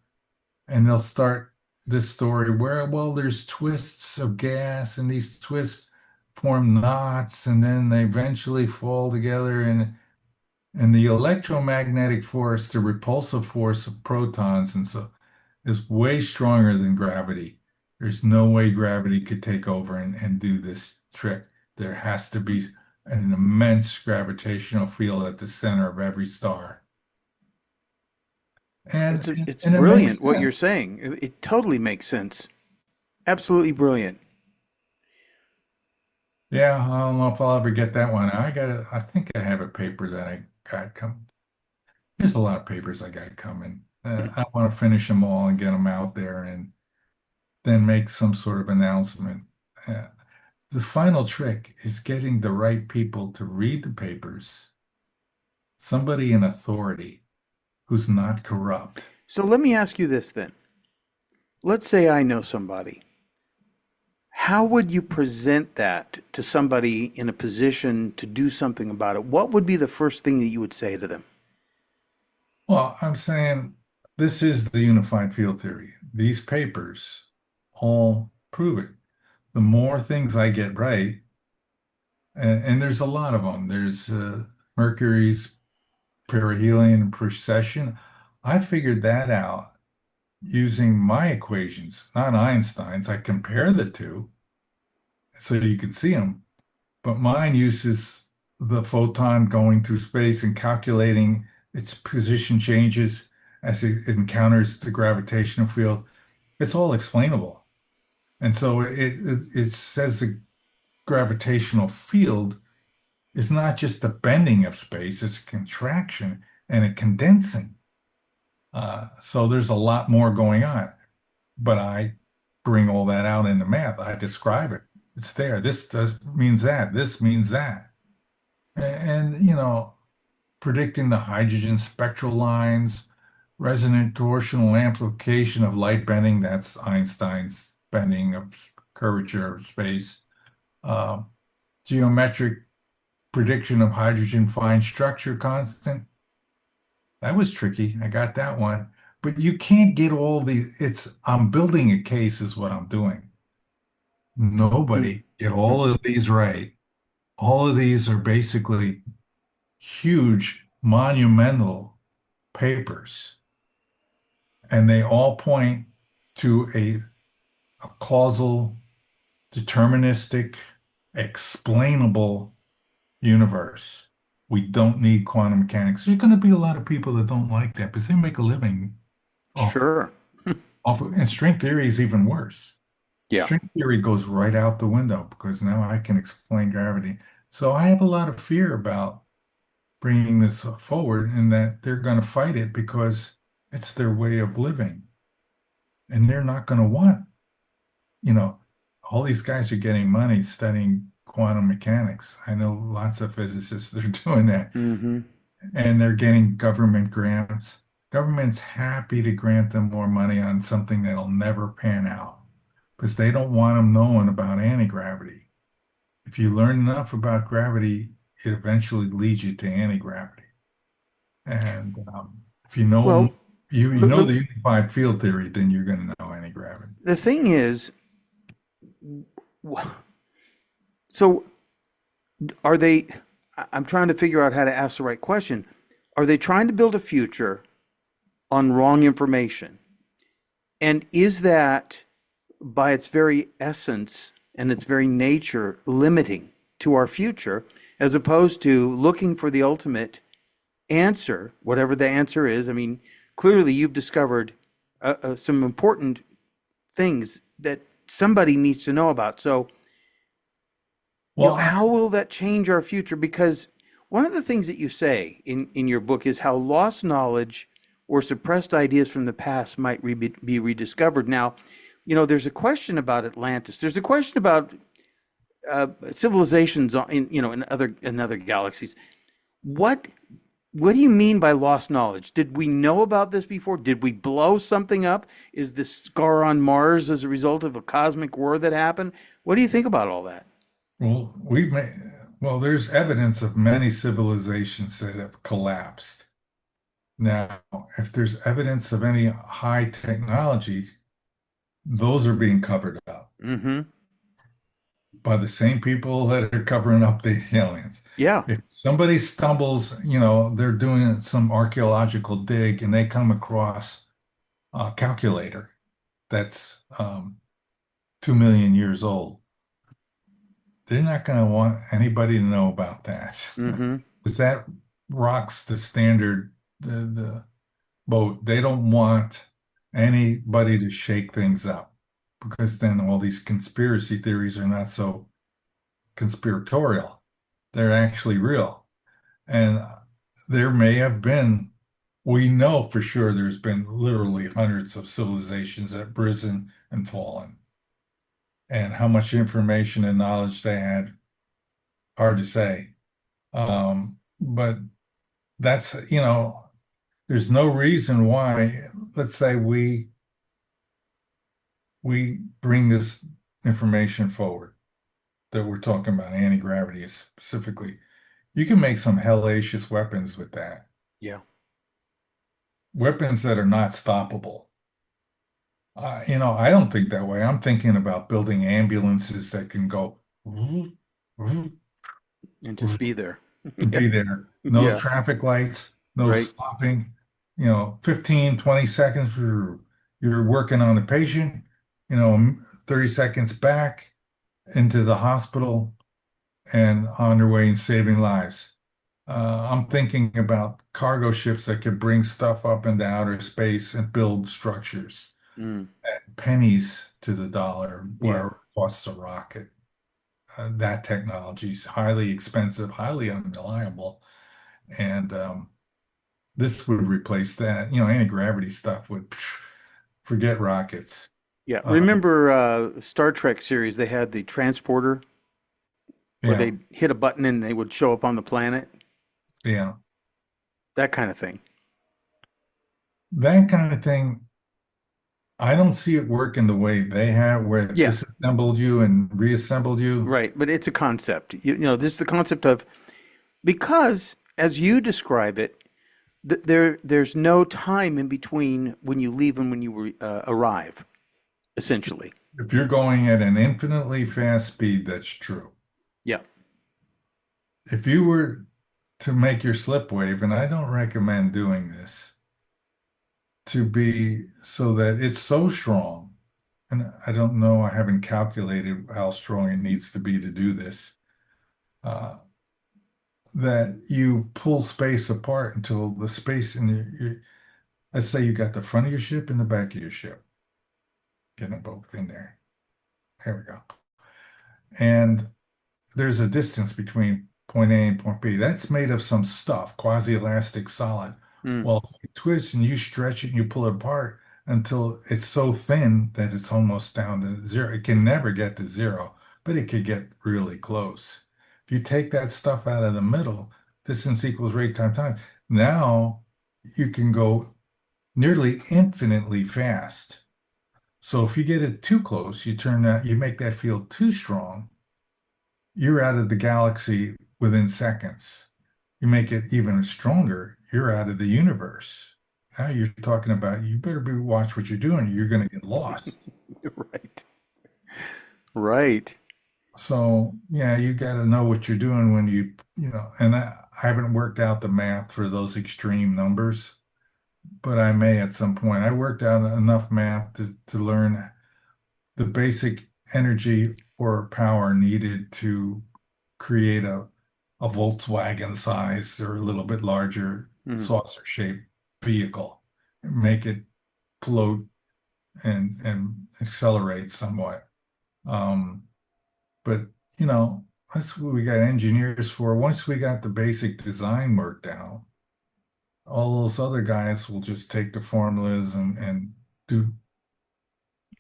and they'll start this story where, well, there's twists of gas, and these twists form knots, and then they eventually fall together, and the electromagnetic force, the repulsive force of protons, and so is way stronger than gravity. There's no way gravity could take over and do this trick. There has to be an immense gravitational field at the center of every star. It's And it's and it makes brilliant what you're sense. saying. It totally makes sense. Absolutely brilliant. Yeah, I don't know if I'll ever get that one. I think I have a paper that I got come. There's a lot of papers I got coming. I want to finish them all and get them out there and then make some sort of announcement. Uh, the final trick is getting the right people to read the papers, somebody in authority who's not corrupt. So let me ask you this then. Let's say I know somebody. How would you present that to somebody in a position to do something about it? What would be the first thing that you would say to them? Well, I'm saying this is the unified field theory. These papers all prove it. The more things I get right, and there's a lot of them. There's Mercury's perihelion precession. I figured that out using my equations, not Einstein's. I compare the two so you can see them. But mine uses the photon going through space and calculating its position changes as it encounters the gravitational field. It's all explainable. And so it says the gravitational field is not just a bending of space, it's a contraction and a condensing. So there's a lot more going on. But I bring all that out in the math. I describe it. It's there. This does means that. This means that. And, predicting the hydrogen spectral lines, resonant torsional amplification of light bending, that's Einstein's bending of curvature of space, uh, geometric prediction of hydrogen fine structure constant. That was tricky. I got that one. But you can't get all these. I'm building a case is what I'm doing. Mm. Nobody get all of these right. All of these are basically huge, monumental papers, and they all point to a causal, deterministic, explainable universe. We don't need quantum mechanics. There's going to be a lot of people that don't like that because they make a living off, Sure. and string theory is even worse. Yeah. String theory goes right out the window because now I can explain gravity. So I have a lot of fear about bringing this forward and that they're going to fight it because it's their way of living. And they're not going to want, you know, all these guys are getting money studying quantum mechanics. I know lots of physicists that are doing that, Hmm. and they're getting government grants. Government's happy to grant them more money on something that'll never pan out because they don't want them knowing about anti-gravity. If you learn enough about gravity, it eventually leads you to anti-gravity. And if you know Well, you but, know but the unified field theory, then you're going to know anti-gravity. the thing is, so are they? I'm trying to figure out how to ask the right question. Are they trying to build a future on wrong information? And is that, by its very essence and its very nature, limiting to our future, as opposed to looking for the ultimate answer, whatever the answer is? I mean, clearly you've discovered some important things that somebody needs to know about. So, Well, how will that change our future? Because one of the things that you say in your book is how lost knowledge or suppressed ideas from the past might be rediscovered. Now, there's a question about Atlantis. There's a question about civilizations in other galaxies. What what do you mean by lost knowledge? Did we know about this before? Did we blow something up? Is this scar on Mars as a result of a cosmic war that happened? What do you think about all that? well, there's evidence of many civilizations that have collapsed. Now, if there's evidence of any high technology, those are being covered up Mm-hmm. by the same people that are covering up the aliens. Yeah. If somebody stumbles, they're doing some archaeological dig and they come across a calculator that's 2 million years old, they're not going to want anybody to know about that Mm-hmm. because that rocks the standard, the boat. They don't want anybody to shake things up because then all these conspiracy theories are not so conspiratorial. They're actually real. And there may have been, we know for sure there's been literally hundreds of civilizations that have risen and fallen. And how much information and knowledge they had, hard to say. But that's, there's no reason why, let's say we bring this information forward that we're talking about, anti-gravity specifically. You can make some hellacious weapons with that. Yeah. Weapons that are not stoppable. I don't think that way. I'm thinking about building ambulances that can go And just be there. and Yeah. be there. No Yeah. traffic lights, no Right. stopping. 15, 20 seconds, you're working on the patient, 30 seconds back into the hospital and on their way and saving lives. I'm thinking about cargo ships that could bring stuff up into outer space and build structures Mm. at pennies to the dollar, Yeah. where it costs a rocket. That technology is highly expensive, highly unreliable, and this would replace that. Anti-gravity stuff would forget rockets. Yeah. Um, Remember Star Trek series, they had the transporter where yeah, they'd hit a button and they would show up on the planet? yeah, That kind of thing. that kind of thing. I don't see it working the way they have, where it Yeah, disassembled you and reassembled you. right. But it's a concept. This is the concept of because as you describe it, there's no time in between when you leave and when you arrive, essentially. If you're going at an infinitely fast speed, that's true. Yeah. If you were to make your slip wave, and I don't recommend doing this, to be so that it's so strong, and I don't know, I haven't calculated how strong it needs to be to do this, uh, that you pull space apart until the space in let's say you got the front of your ship and the back of your ship, get them both in there. There we go. And there's a distance between point A and point B. That's made of some stuff, quasi-elastic solid. Mm, Well, you twist and you stretch it and you pull it apart until it's so thin that it's almost down to zero. It can never get to zero, but it could get really close. If you take that stuff out of the middle, distance equals rate times time. Now you can go nearly infinitely fast. So if you get it too close, you make that field too strong, you're out of the galaxy within seconds. You make it even stronger, you're out of the universe. Now you're talking about you better be watch what you're doing. You're going to get lost. right. Right. So yeah, you got to know what you're doing when and I haven't worked out the math for those extreme numbers, but I may at some point. I worked out enough math to learn the basic energy or power needed to create a Volkswagen size or a little bit larger Mm, saucer shaped vehicle, make it float and accelerate somewhat. Um, but that's what we got engineers for. Once we got the basic design worked out, all those other guys will just take the formulas and do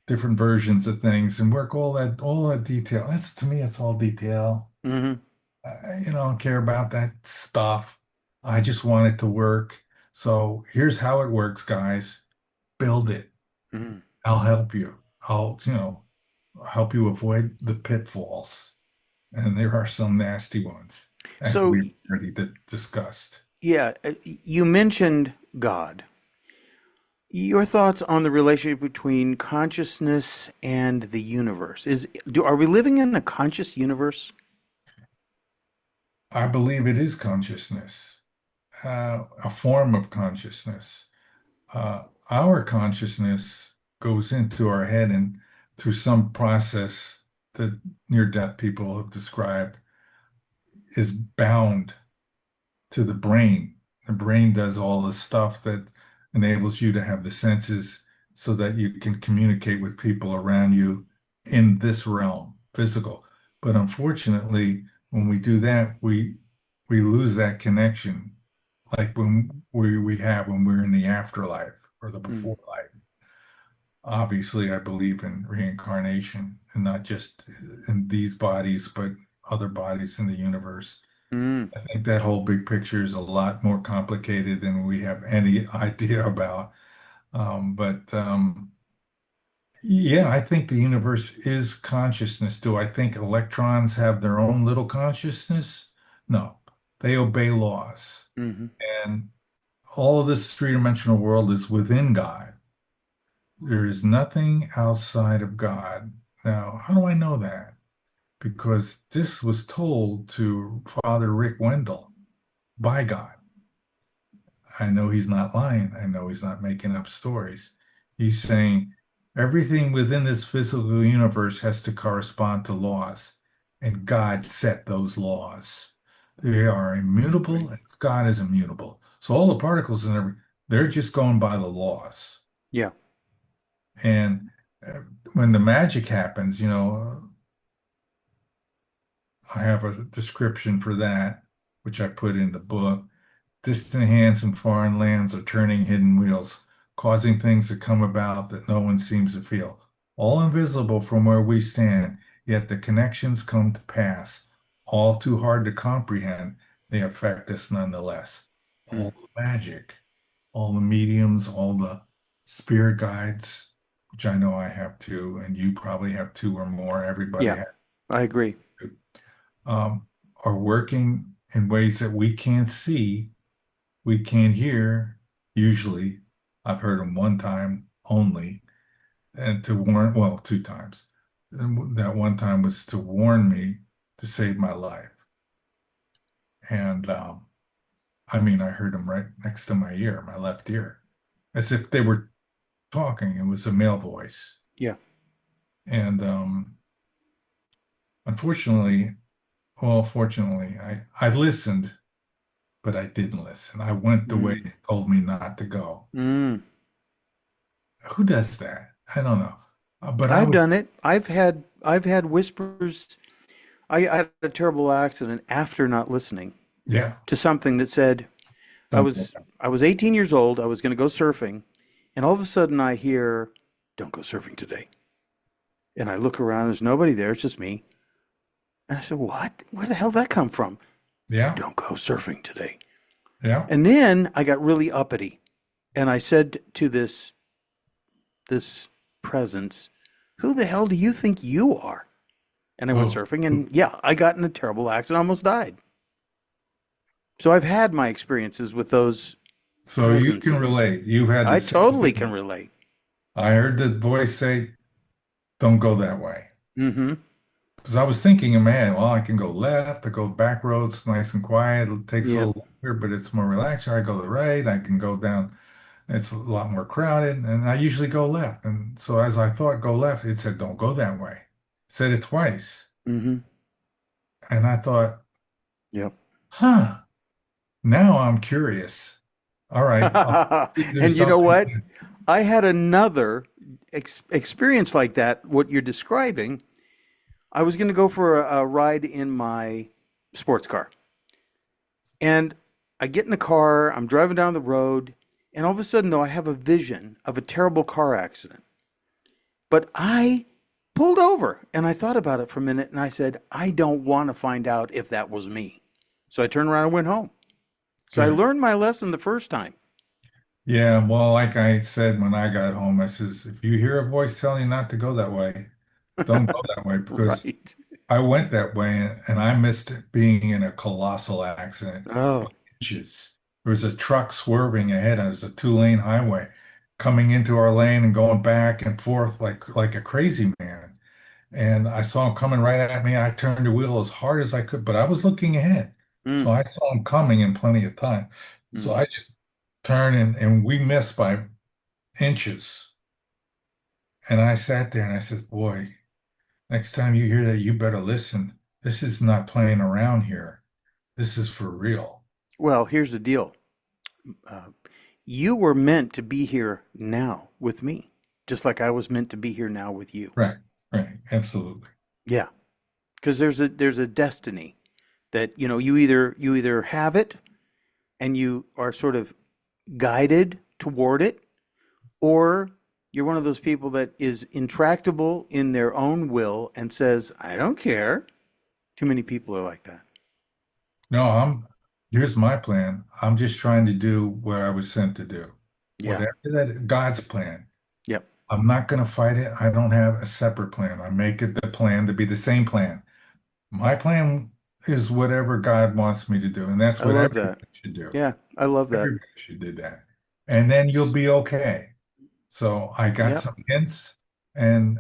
different versions of things and work all that detail. That's to me, it's all detail. hmm I don't care about that stuff. I just want it to work. So here's how it works, guys. Build it. hmm I'll help you. I'll, help you avoid the pitfalls. And there are some nasty ones, as So, we've already discussed. yeah, you mentioned God. Your thoughts on the relationship between consciousness and the universe? Are we living in a conscious universe? I believe it is consciousness, a form of consciousness. Our consciousness goes into our head and through some process that near-death people have described is bound to the brain. The brain does all the stuff that enables you to have the senses so that you can communicate with people around you in this realm, physical. But unfortunately, when we do that, we lose that connection, like when we have when we're in the afterlife or the Mm, before life. Obviously, I believe in reincarnation and not just in these bodies, but other bodies in the universe. mm. I think that whole big picture is a lot more complicated than we have any idea about. But yeah, I think the universe is consciousness. Do I think electrons have their own little consciousness? No, they obey laws. Hmm. And all of this three-dimensional world is within God. There is nothing outside of God. Now, how do I know that? Because this was told to Father Rick Wendell by God. I know he's not lying. I know he's not making up stories. He's saying everything within this physical universe has to correspond to laws, and God set those laws. They are Right. immutable as God is immutable. So all the particles and everything, they're just going by the laws. Yeah. And uh, when the magic happens, I have a description for that, which I put in the book. Distant hands in foreign lands are turning hidden wheels, causing things to come about that no one seems to feel. all invisible from where we stand, yet the connections come to pass, all too hard to comprehend, they affect us nonetheless. Mm. All the magic, all the mediums, all the spirit guides, which I know I have two, and you probably have two or more, everybody Yeah, has I agree. two, are working in ways that we can't see, we can't hear, usually. I've heard them one time only, and to warn, well, two times. And that one time was to warn me to save my life. And I mean, I heard them right next to my ear, my left ear, as if they were talking. It was a male voice. Yeah. And unfortunately, well, fortunately, I listened, but I didn't listen. I went the way Mm. they told me not to go. Mm. Who does that? I don't know. But I I've was, done it. I've had whispers. I had a terrible accident after not listening yeah, to something that said I don't, was I was 18 years old. I was going to go surfing, and all of a sudden I hear, "Don't go surfing today." And I look around. There's nobody there. It's just me. And I said, "What? Where the hell did that come from?" yeah, Don't go surfing today. yeah. And then I got really uppity, and I said to this presence, "Who the hell do you think you are?" And I went Oh, surfing, and yeah, I got in a terrible accident, almost died. So I've had my experiences with those so you can presences. relate. You had the I same totally can thing. relate. I heard the voice say, "Don't go that way." Mm-hmm. Because I was thinking in my head, well, I can go left, I go back roads, nice and quiet. It takes a Yep. little longer, but it's more relaxed. Or I go to the right, I can go down. It's a lot more crowded, and I usually go left. And so as I thought, go left, it said, "Don't go that way." It said it twice. Mm-hmm. And I thought, Yep. huh, now I'm curious. All right, I'll do And you know something. what? I had another experience like that, what you're describing. I was going to go for a ride in my sports car. And I get in the car, I'm driving down the road, and all of a sudden, though, I have a vision of a terrible car accident. But I pulled over and I thought about it for a minute and I said, I don't want to find out if that was me. So I turned around and went home. So I Good. learned my lesson the first time. Yeah, well, like I said when I got home, I says, if you hear a voice telling you not to go that way, don't go that way because Right. I went that way and I missed it being in a colossal accident. Oh. Inches. There was a truck swerving ahead. It was a two-lane highway coming into our lane and going back and forth like a crazy man. And I saw him coming right at me. I turned the wheel as hard as I could, but I was looking ahead. So Mm, I saw him coming in plenty of time. So mm. I just turned and we missed by inches. And I sat there and I said, boy, next time you hear that, you better listen. This is not playing around here. This is for real. Well, here's the deal. Uh, you were meant to be here now with me, just like I was meant to be here now with you. Right, right, absolutely. Yeah, because there's a destiny that you either have it and you are sort of guided toward it, or you're one of those people that is intractable in their own will and says, I don't care. Too many people are like that. No, here's my plan. I'm just trying to do what I was sent to do. Yeah. Whatever that God's plan. Yep. I'm not going to fight it. I don't have a separate plan. I make it the plan to be the same plan. My plan is whatever God wants me to do, and that's I what love everybody that. should do. Yeah, I love that. Everybody should do that. And then you'll be okay. So I got Yep. some hints and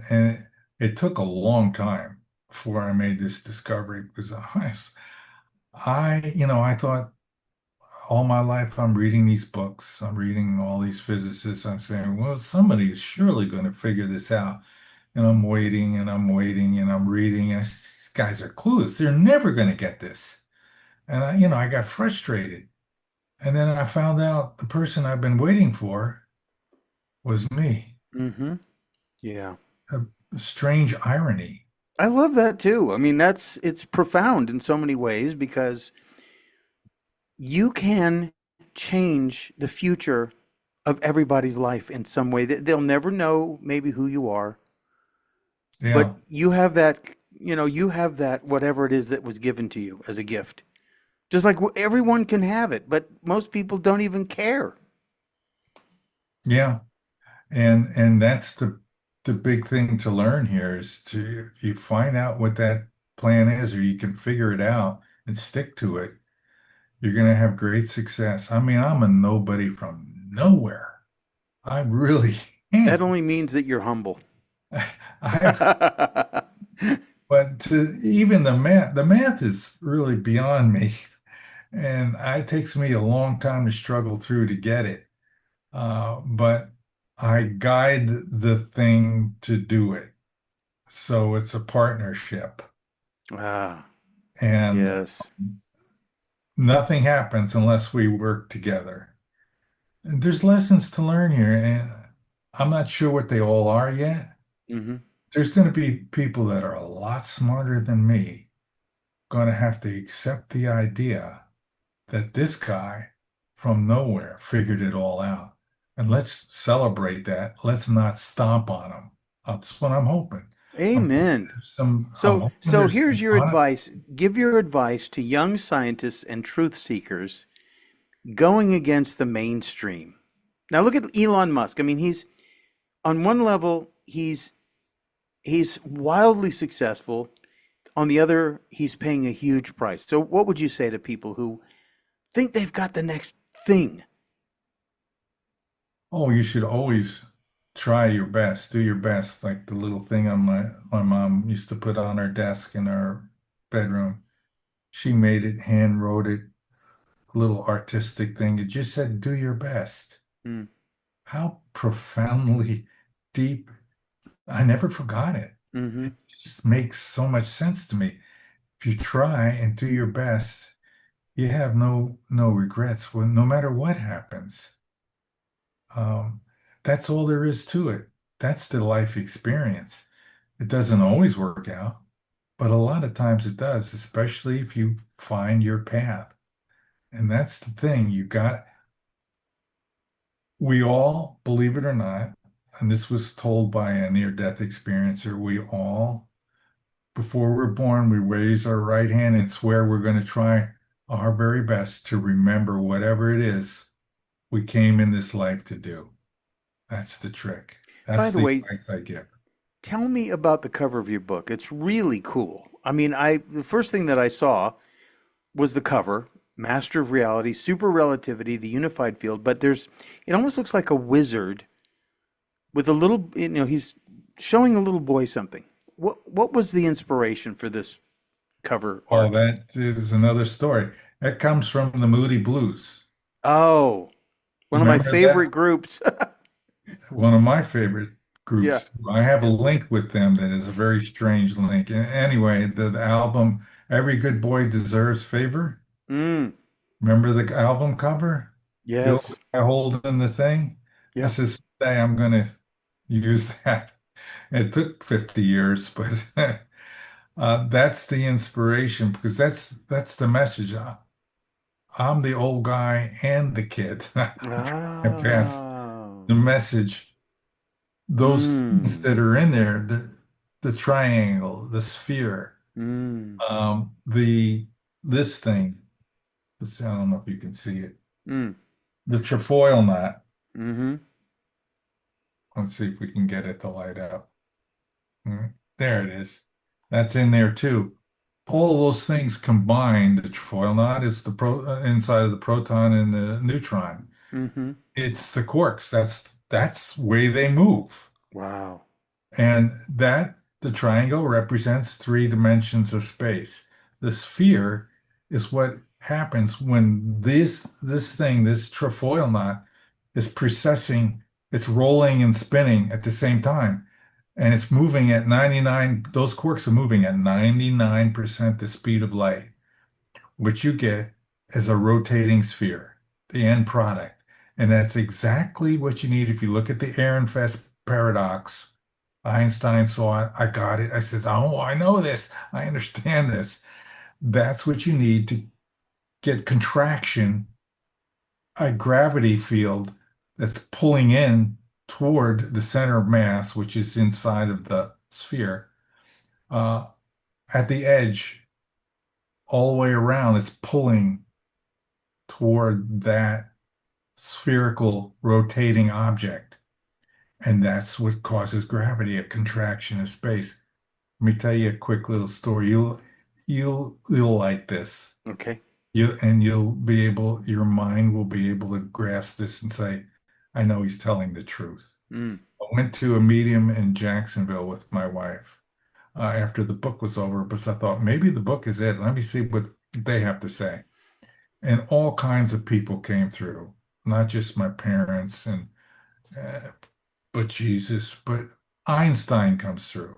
it took a long time before I made this discovery because I thought all my life I'm reading these books, I'm reading all these physicists, I'm saying, well, somebody is surely going to figure this out. And I'm waiting and I'm waiting and I'm reading, and these guys are clueless. They're never going to get this. And I got frustrated. And then I found out the person I've been waiting for was me. Mm-hmm. Yeah. A strange irony. I love that too. I mean, it's profound in so many ways because you can change the future of everybody's life in some way. They'll never know maybe who you are, but Yeah. you have that, you have that whatever it is that was given to you as a gift. Just like everyone can have it, but most people don't even care. Yeah. And that's the big thing to learn here is to if you find out what that plan is or you can figure it out and stick to it, you're going to have great success. I mean, I'm a nobody from nowhere. I really That am. only means that you're humble. I but to, even the math is really beyond me, and it takes me a long time to struggle through to get it. But I guide the thing to do it. So it's a partnership, Ah, and yes. nothing happens unless we work together. And there's lessons to learn here, and I'm not sure what they all are yet. Hmm. There's going to be people that are a lot smarter than me, going to have to accept the idea that this guy from nowhere figured it all out. And let's celebrate that. Let's not stomp on him. That's what I'm hoping. I'm hoping Amen. I'm So, hoping so there's here's some your honest. advice. Give your advice to young scientists and truth seekers going against the mainstream. Now look at Elon Musk. I mean, he's on one level, he's wildly successful. On the other, he's paying a huge price. So what would you say to people who think they've got the next thing? Oh, you should always try your best, do your best. Like the little thing on my mom used to put on her desk in our bedroom. She made it, hand wrote it, a little artistic thing. It just said, "Do your best." Mm, How profoundly deep. I never forgot it. hmm. It just makes so much sense to me. If you try and do your best, you have no regrets. Well, no matter what happens, um, that's all there is to it. That's the life experience. It doesn't always work out, but a lot of times it does, especially if you find your path. And that's the thing. We all, believe it or not, and this was told by a near-death experiencer, we all, before we're born, we raise our right hand and swear we're going to try our very best to remember whatever it is we came in this life to do. That's the trick. By That's the the way, advice I give. tell me about the cover of your book. It's really cool. I mean, the first thing that I saw was the cover, Master of Reality, Super Relativity, the Unified Field, but it almost looks like a wizard with a little, he's showing a little boy something. What was the inspiration for this cover Oh, art? that is another story. That comes from the Moody Blues. Oh, one of my Remember favorite that? groups. One of my favorite Yeah. groups. I have a Yeah. link with them that is a very strange link. Anyway, the album Every Good Boy Deserves Favor. Mm, Remember the album cover? The old yes. guy holding the thing? I Yeah. said, someday I'm going to use that. It took 50 years, but that's the inspiration because that's the message. I'm the old guy and the kid. I'm trying to pass Ah. the message. Those things Mm. that are in there, the triangle, the sphere, Mm. the this thing. I don't know if you can see it. Mm. The trefoil knot. Mm-hmm. Let's see if we can get it to light up. There it is. That's in there too. All those things combined, the trefoil knot is the inside of the proton and the neutron. Mm-hmm. It's the quarks. That's way they move. Wow. And that the triangle represents three dimensions of space. The sphere is what happens when this trefoil knot is precessing, it's rolling and spinning at the same time. And it's moving at 99, those quarks are moving at 99% the speed of light. What you get is a rotating sphere, the end product. And that's exactly what you need if you look at the Ehrenfest paradox. Einstein saw it. I got it. I says, oh, I know this. I understand this. That's what you need to get contraction, a gravity field that's pulling in toward the center of mass, which is inside of the sphere. Uh, at the edge, all the way around, it's pulling toward that spherical rotating object. And that's what causes gravity, a contraction of space. Let me tell you a quick little story. You'll like this. Okay. You'll be able, your mind will be able to grasp this and say, I know he's telling the truth. Mm. I went to a medium in Jacksonville with my wife after the book was over because I thought maybe the book is it. Let me see what they have to say. And all kinds of people came through, not just my parents and uh, but Jesus, but Einstein comes through.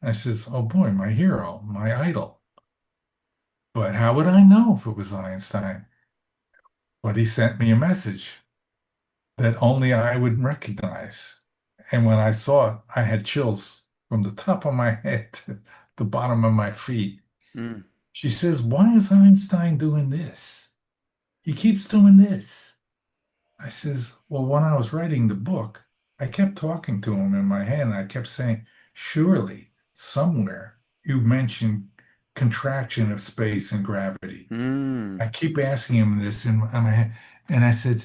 I says, "Oh boy, my hero, my idol." But how would I know if it was Einstein? But he sent me a message that only I would recognize. And when I saw it, I had chills from the top of my head to the bottom of my feet. Mm. She says, "Why is Einstein doing this? He keeps doing this." I says, "Well, when I was writing the book, I kept talking to him in my head, and I kept saying, surely somewhere you mentioned contraction of space and gravity." Mm. I keep asking him this in my head, and I said,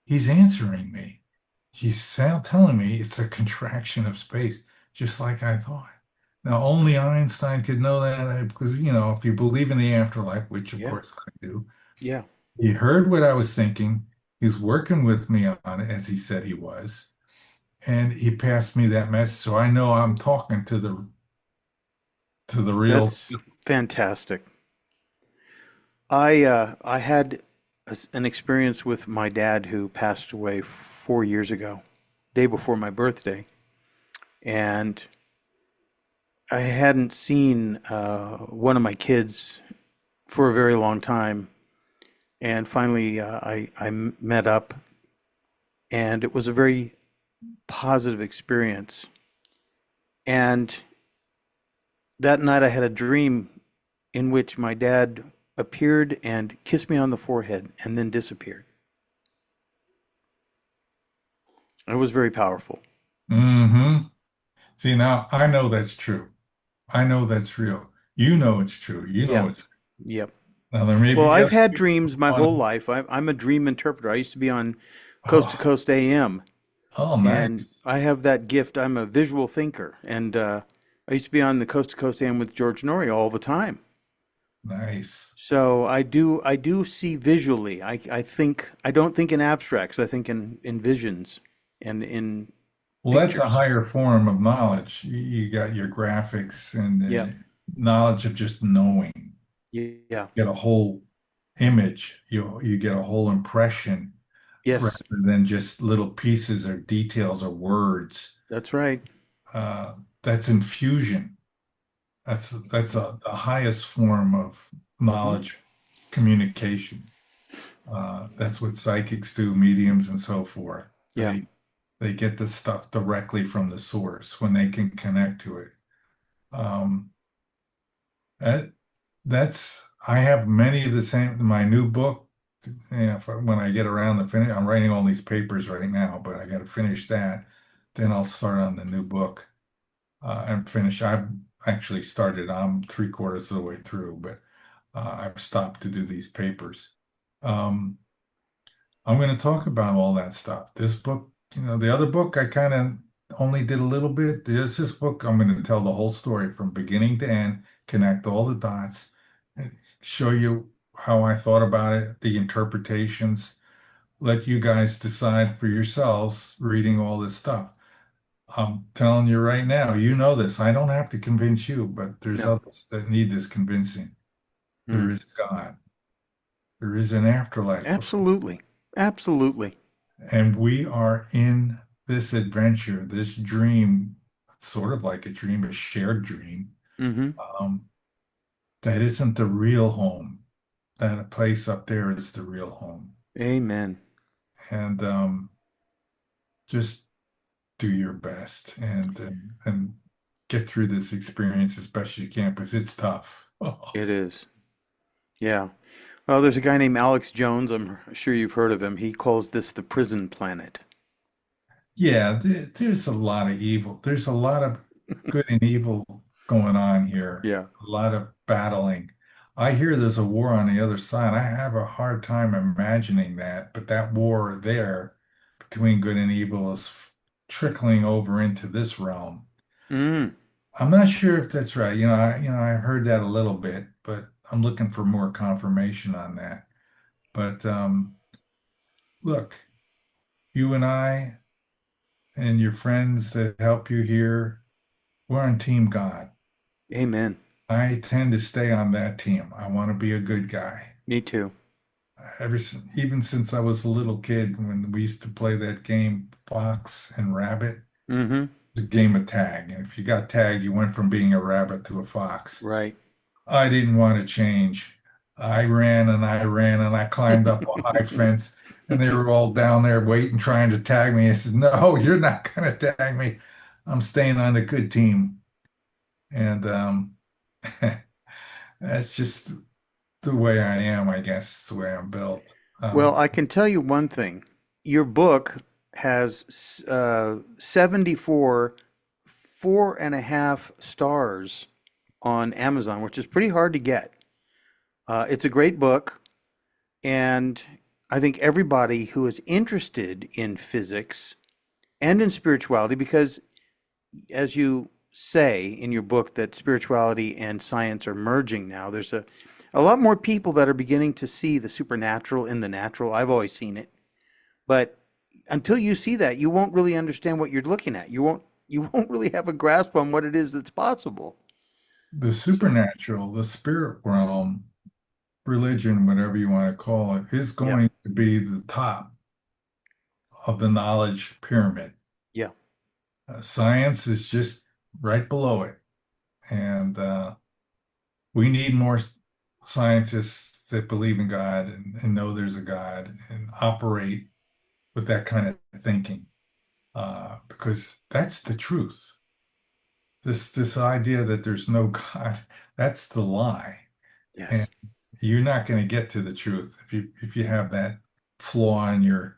he's answering me. Telling me it's a contraction of space, just like I thought. Now, only Einstein could know that because, if you believe in the afterlife, which of Yeah. course I do, Yeah. he heard what I was thinking. He's working with me on it as he said he was. And he passed me that message. So I know I'm talking to the real. That's fantastic. I had an experience with my dad who passed away 4 years ago, day before my birthday, and I hadn't seen one of my kids for a very long time, and finally I met up, and it was a very positive experience. And that night I had a dream in which my dad appeared and kissed me on the forehead and then disappeared. It was very powerful. Hmm. See, now I know that's true. I know that's real. You know it's true. You Yeah. know it's Yep. now there may Well, be I've other had people dreams my on. whole life. I'm a dream interpreter. I used to be on Coast to Oh, Coast AM, oh, and nice. I have that gift. I'm a visual thinker, and I used to be on the Coast to Coast AM with George Norrie all the time. Nice. So I do see visually. I think I don't think in abstracts. I think in visions and in Well, that's a pictures. higher form of knowledge. You got your graphics and Yeah. knowledge of just knowing. Yeah. Get a whole image. You get a whole impression rather Yes. than just little pieces or details or words. That's right. That's infusion. That's the highest form of Hmm. knowledge communication. That's what psychics do, mediums and so forth. Yeah. They get the stuff directly from the source when they can connect to it. Um, that, that's I have many of the same. My new book, when I get around to finish, I'm writing all these papers right now, but I got to finish that. Then I'll start on the new book and finish. I've actually started. I'm three-quarters of the way through, but I've stopped to do these papers. Um, I'm going to talk about all that stuff. This book, the other book, I kind of only did a little bit. This book, I'm going to tell the whole story from beginning to end, connect all the dots, and show you how I thought about it, the interpretations, let you guys decide for yourselves reading all this stuff. I'm telling you right now, you know this. I don't have to convince you, but there's No. others that need this convincing. There Mm. is God. There is an afterlife. Absolutely. Absolutely. And we are in this adventure, this dream, sort of like a dream, a shared dream, Hmm. um, that isn't the real home. That place up there is the real home. Amen. And just do your best and get through this experience as best you can because it's tough. It is. Yeah. Well, there's a guy named Alex Jones. I'm sure you've heard of him. He calls this the prison planet. Yeah, there's a lot of evil. There's a lot of good and evil going on here, Yeah. a lot of battling. I hear there's a war on the other side. I have a hard time imagining that, but that war there between good and evil is trickling over into this realm. Mm. I'm not sure if that's right. I heard that a little bit, but I'm looking for more confirmation on that. But look, you and I and your friends that help you here, we're on Team God. Amen. I tend to stay on that team. I want to be a good guy. Me too. Even since I was a little kid, when we used to play that game, Fox and Rabbit, Mm-hmm. the game of tag. And if you got tagged, you went from being a rabbit to a fox. Right. I didn't want to change. I ran and I ran and I climbed up a high fence, and they were all down there waiting, trying to tag me. I said, "No, you're not going to tag me. I'm staying on the good team." And that's just the way I am, I guess. It's the way I'm built. Well, I can tell you one thing. Your book has 74 4.5 stars on Amazon, which is pretty hard to get. It's a great book, and I think everybody who is interested in physics and in spirituality, because as you say in your book that spirituality and science are merging now, there's a lot more people that are beginning to see the supernatural in the natural. I've always seen it, but until you see that, you won't really understand what you're looking at. You won't really have a grasp on what it is that's possible. The So, supernatural, the spirit realm, religion, whatever you want to call it, is yeah, going to be the top of the knowledge pyramid. yeah, Science is just right below it. And we need more scientists that believe in God and know there's a God and operate with that kind of thinking, because that's the truth. This idea that there's no God, that's the lie. And yes, you're not going to get to the truth if you have that flaw in your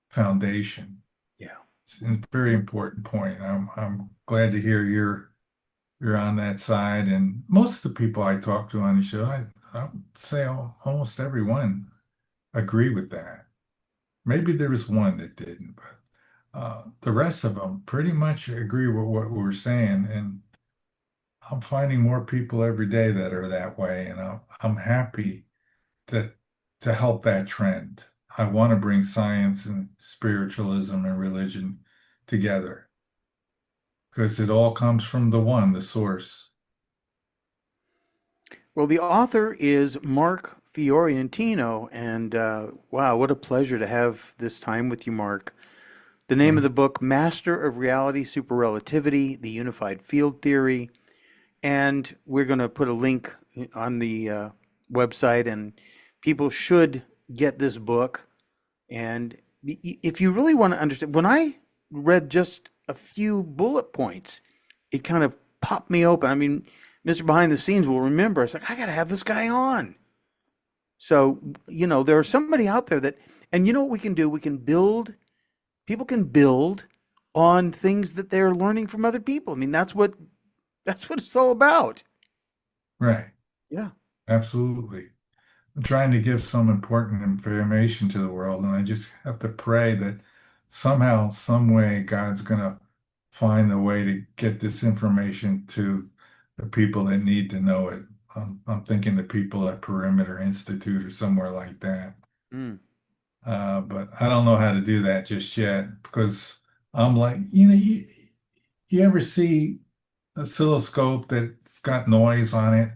foundation. yeah. It's a very important point. I'm glad to hear you're on that side. And most of the people I talk to on the show, I would say almost everyone agree with that. Maybe there was one that didn't, but the rest of them pretty much agree with what we're saying. And I'm finding more people every day that are that way, and I'm happy to to help that trend. I want to bring science and spiritualism and religion together because it all comes from the one, the source. Well, the author is Mark Fiorentino, and wow, what a pleasure to have this time with you, Mark. The name of And the book, Master of Reality, Superrelativity, the Unified Field Theory. And we're going to put a link on the website, and people should get this book. And if you really want to understand, when I read just a few bullet points, it kind of popped me open. I mean, Mr. Behind the Scenes will remember. It's like, I got to have this guy on. So, there's somebody out there that, and you know what we can do? We can build, people can build on things that they're learning from other people. I mean, that's what it's all about. right, Yeah. absolutely. I'm trying to give some important information to the world, and I just have to pray that somehow, some way, God's gonna find a way to get this information to the people that need to know it. I'm thinking the people at Perimeter Institute or somewhere like that. Mm. But I don't know how to do that just yet because I'm like, you ever see a oscilloscope that's got noise on it?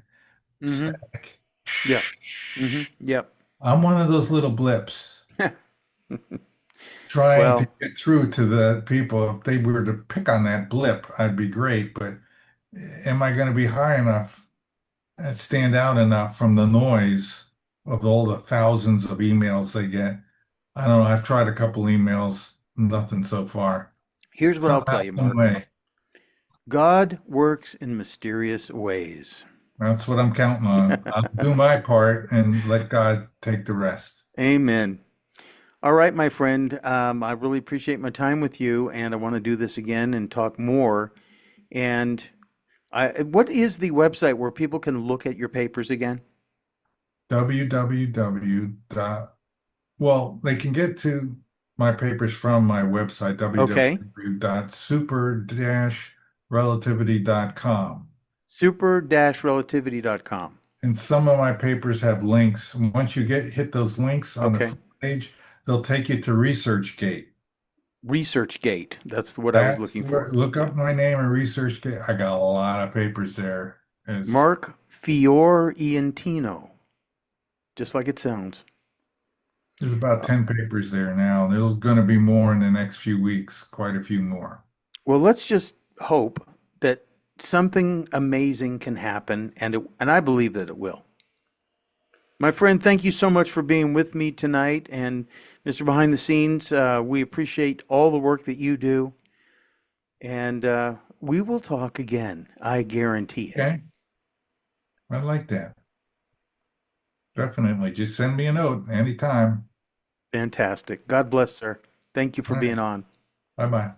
Mm-hmm. Static. Yeah. Mm-hmm. Yep. I'm one of those little blips trying to Well, get through to the people. If they were to pick on that blip, I'd be great. But am I going to be high enough and stand out enough from the noise of all the thousands of emails they get? I don't know. I've tried a couple emails, nothing so far. here's what I'll Somehow, tell you, some Mark. way. God works in mysterious ways. That's what I'm counting on. I'll do my part and let God take the rest. Amen. All right, my friend. I really appreciate my time with you, and I want to do this again and talk more. And What is the website where people can look at your papers again? www dot, well, they can get to my papers from my website, Okay. www.super-relativity.com. Super-relativity.com. And some of my papers have links. Once you hit those links on the Okay. front page, they'll take you to ResearchGate. ResearchGate. That's what I was That's looking where, for. look Yeah. up my name and ResearchGate. I got a lot of papers there. It's Mark Fiorentino, just like it sounds. There's about Uh, 10 papers there now. There's going to be more in the next few weeks, quite a few more. well, let's just hope that something amazing can happen, and I believe that it will. My friend, thank you so much for being with me tonight. And Mr. Behind the Scenes, we appreciate all the work that you do. And we will talk again. I guarantee it. Okay. I like that. Definitely. Just send me a note anytime. Fantastic. God bless, sir. Thank you for All right. being on. Bye-bye.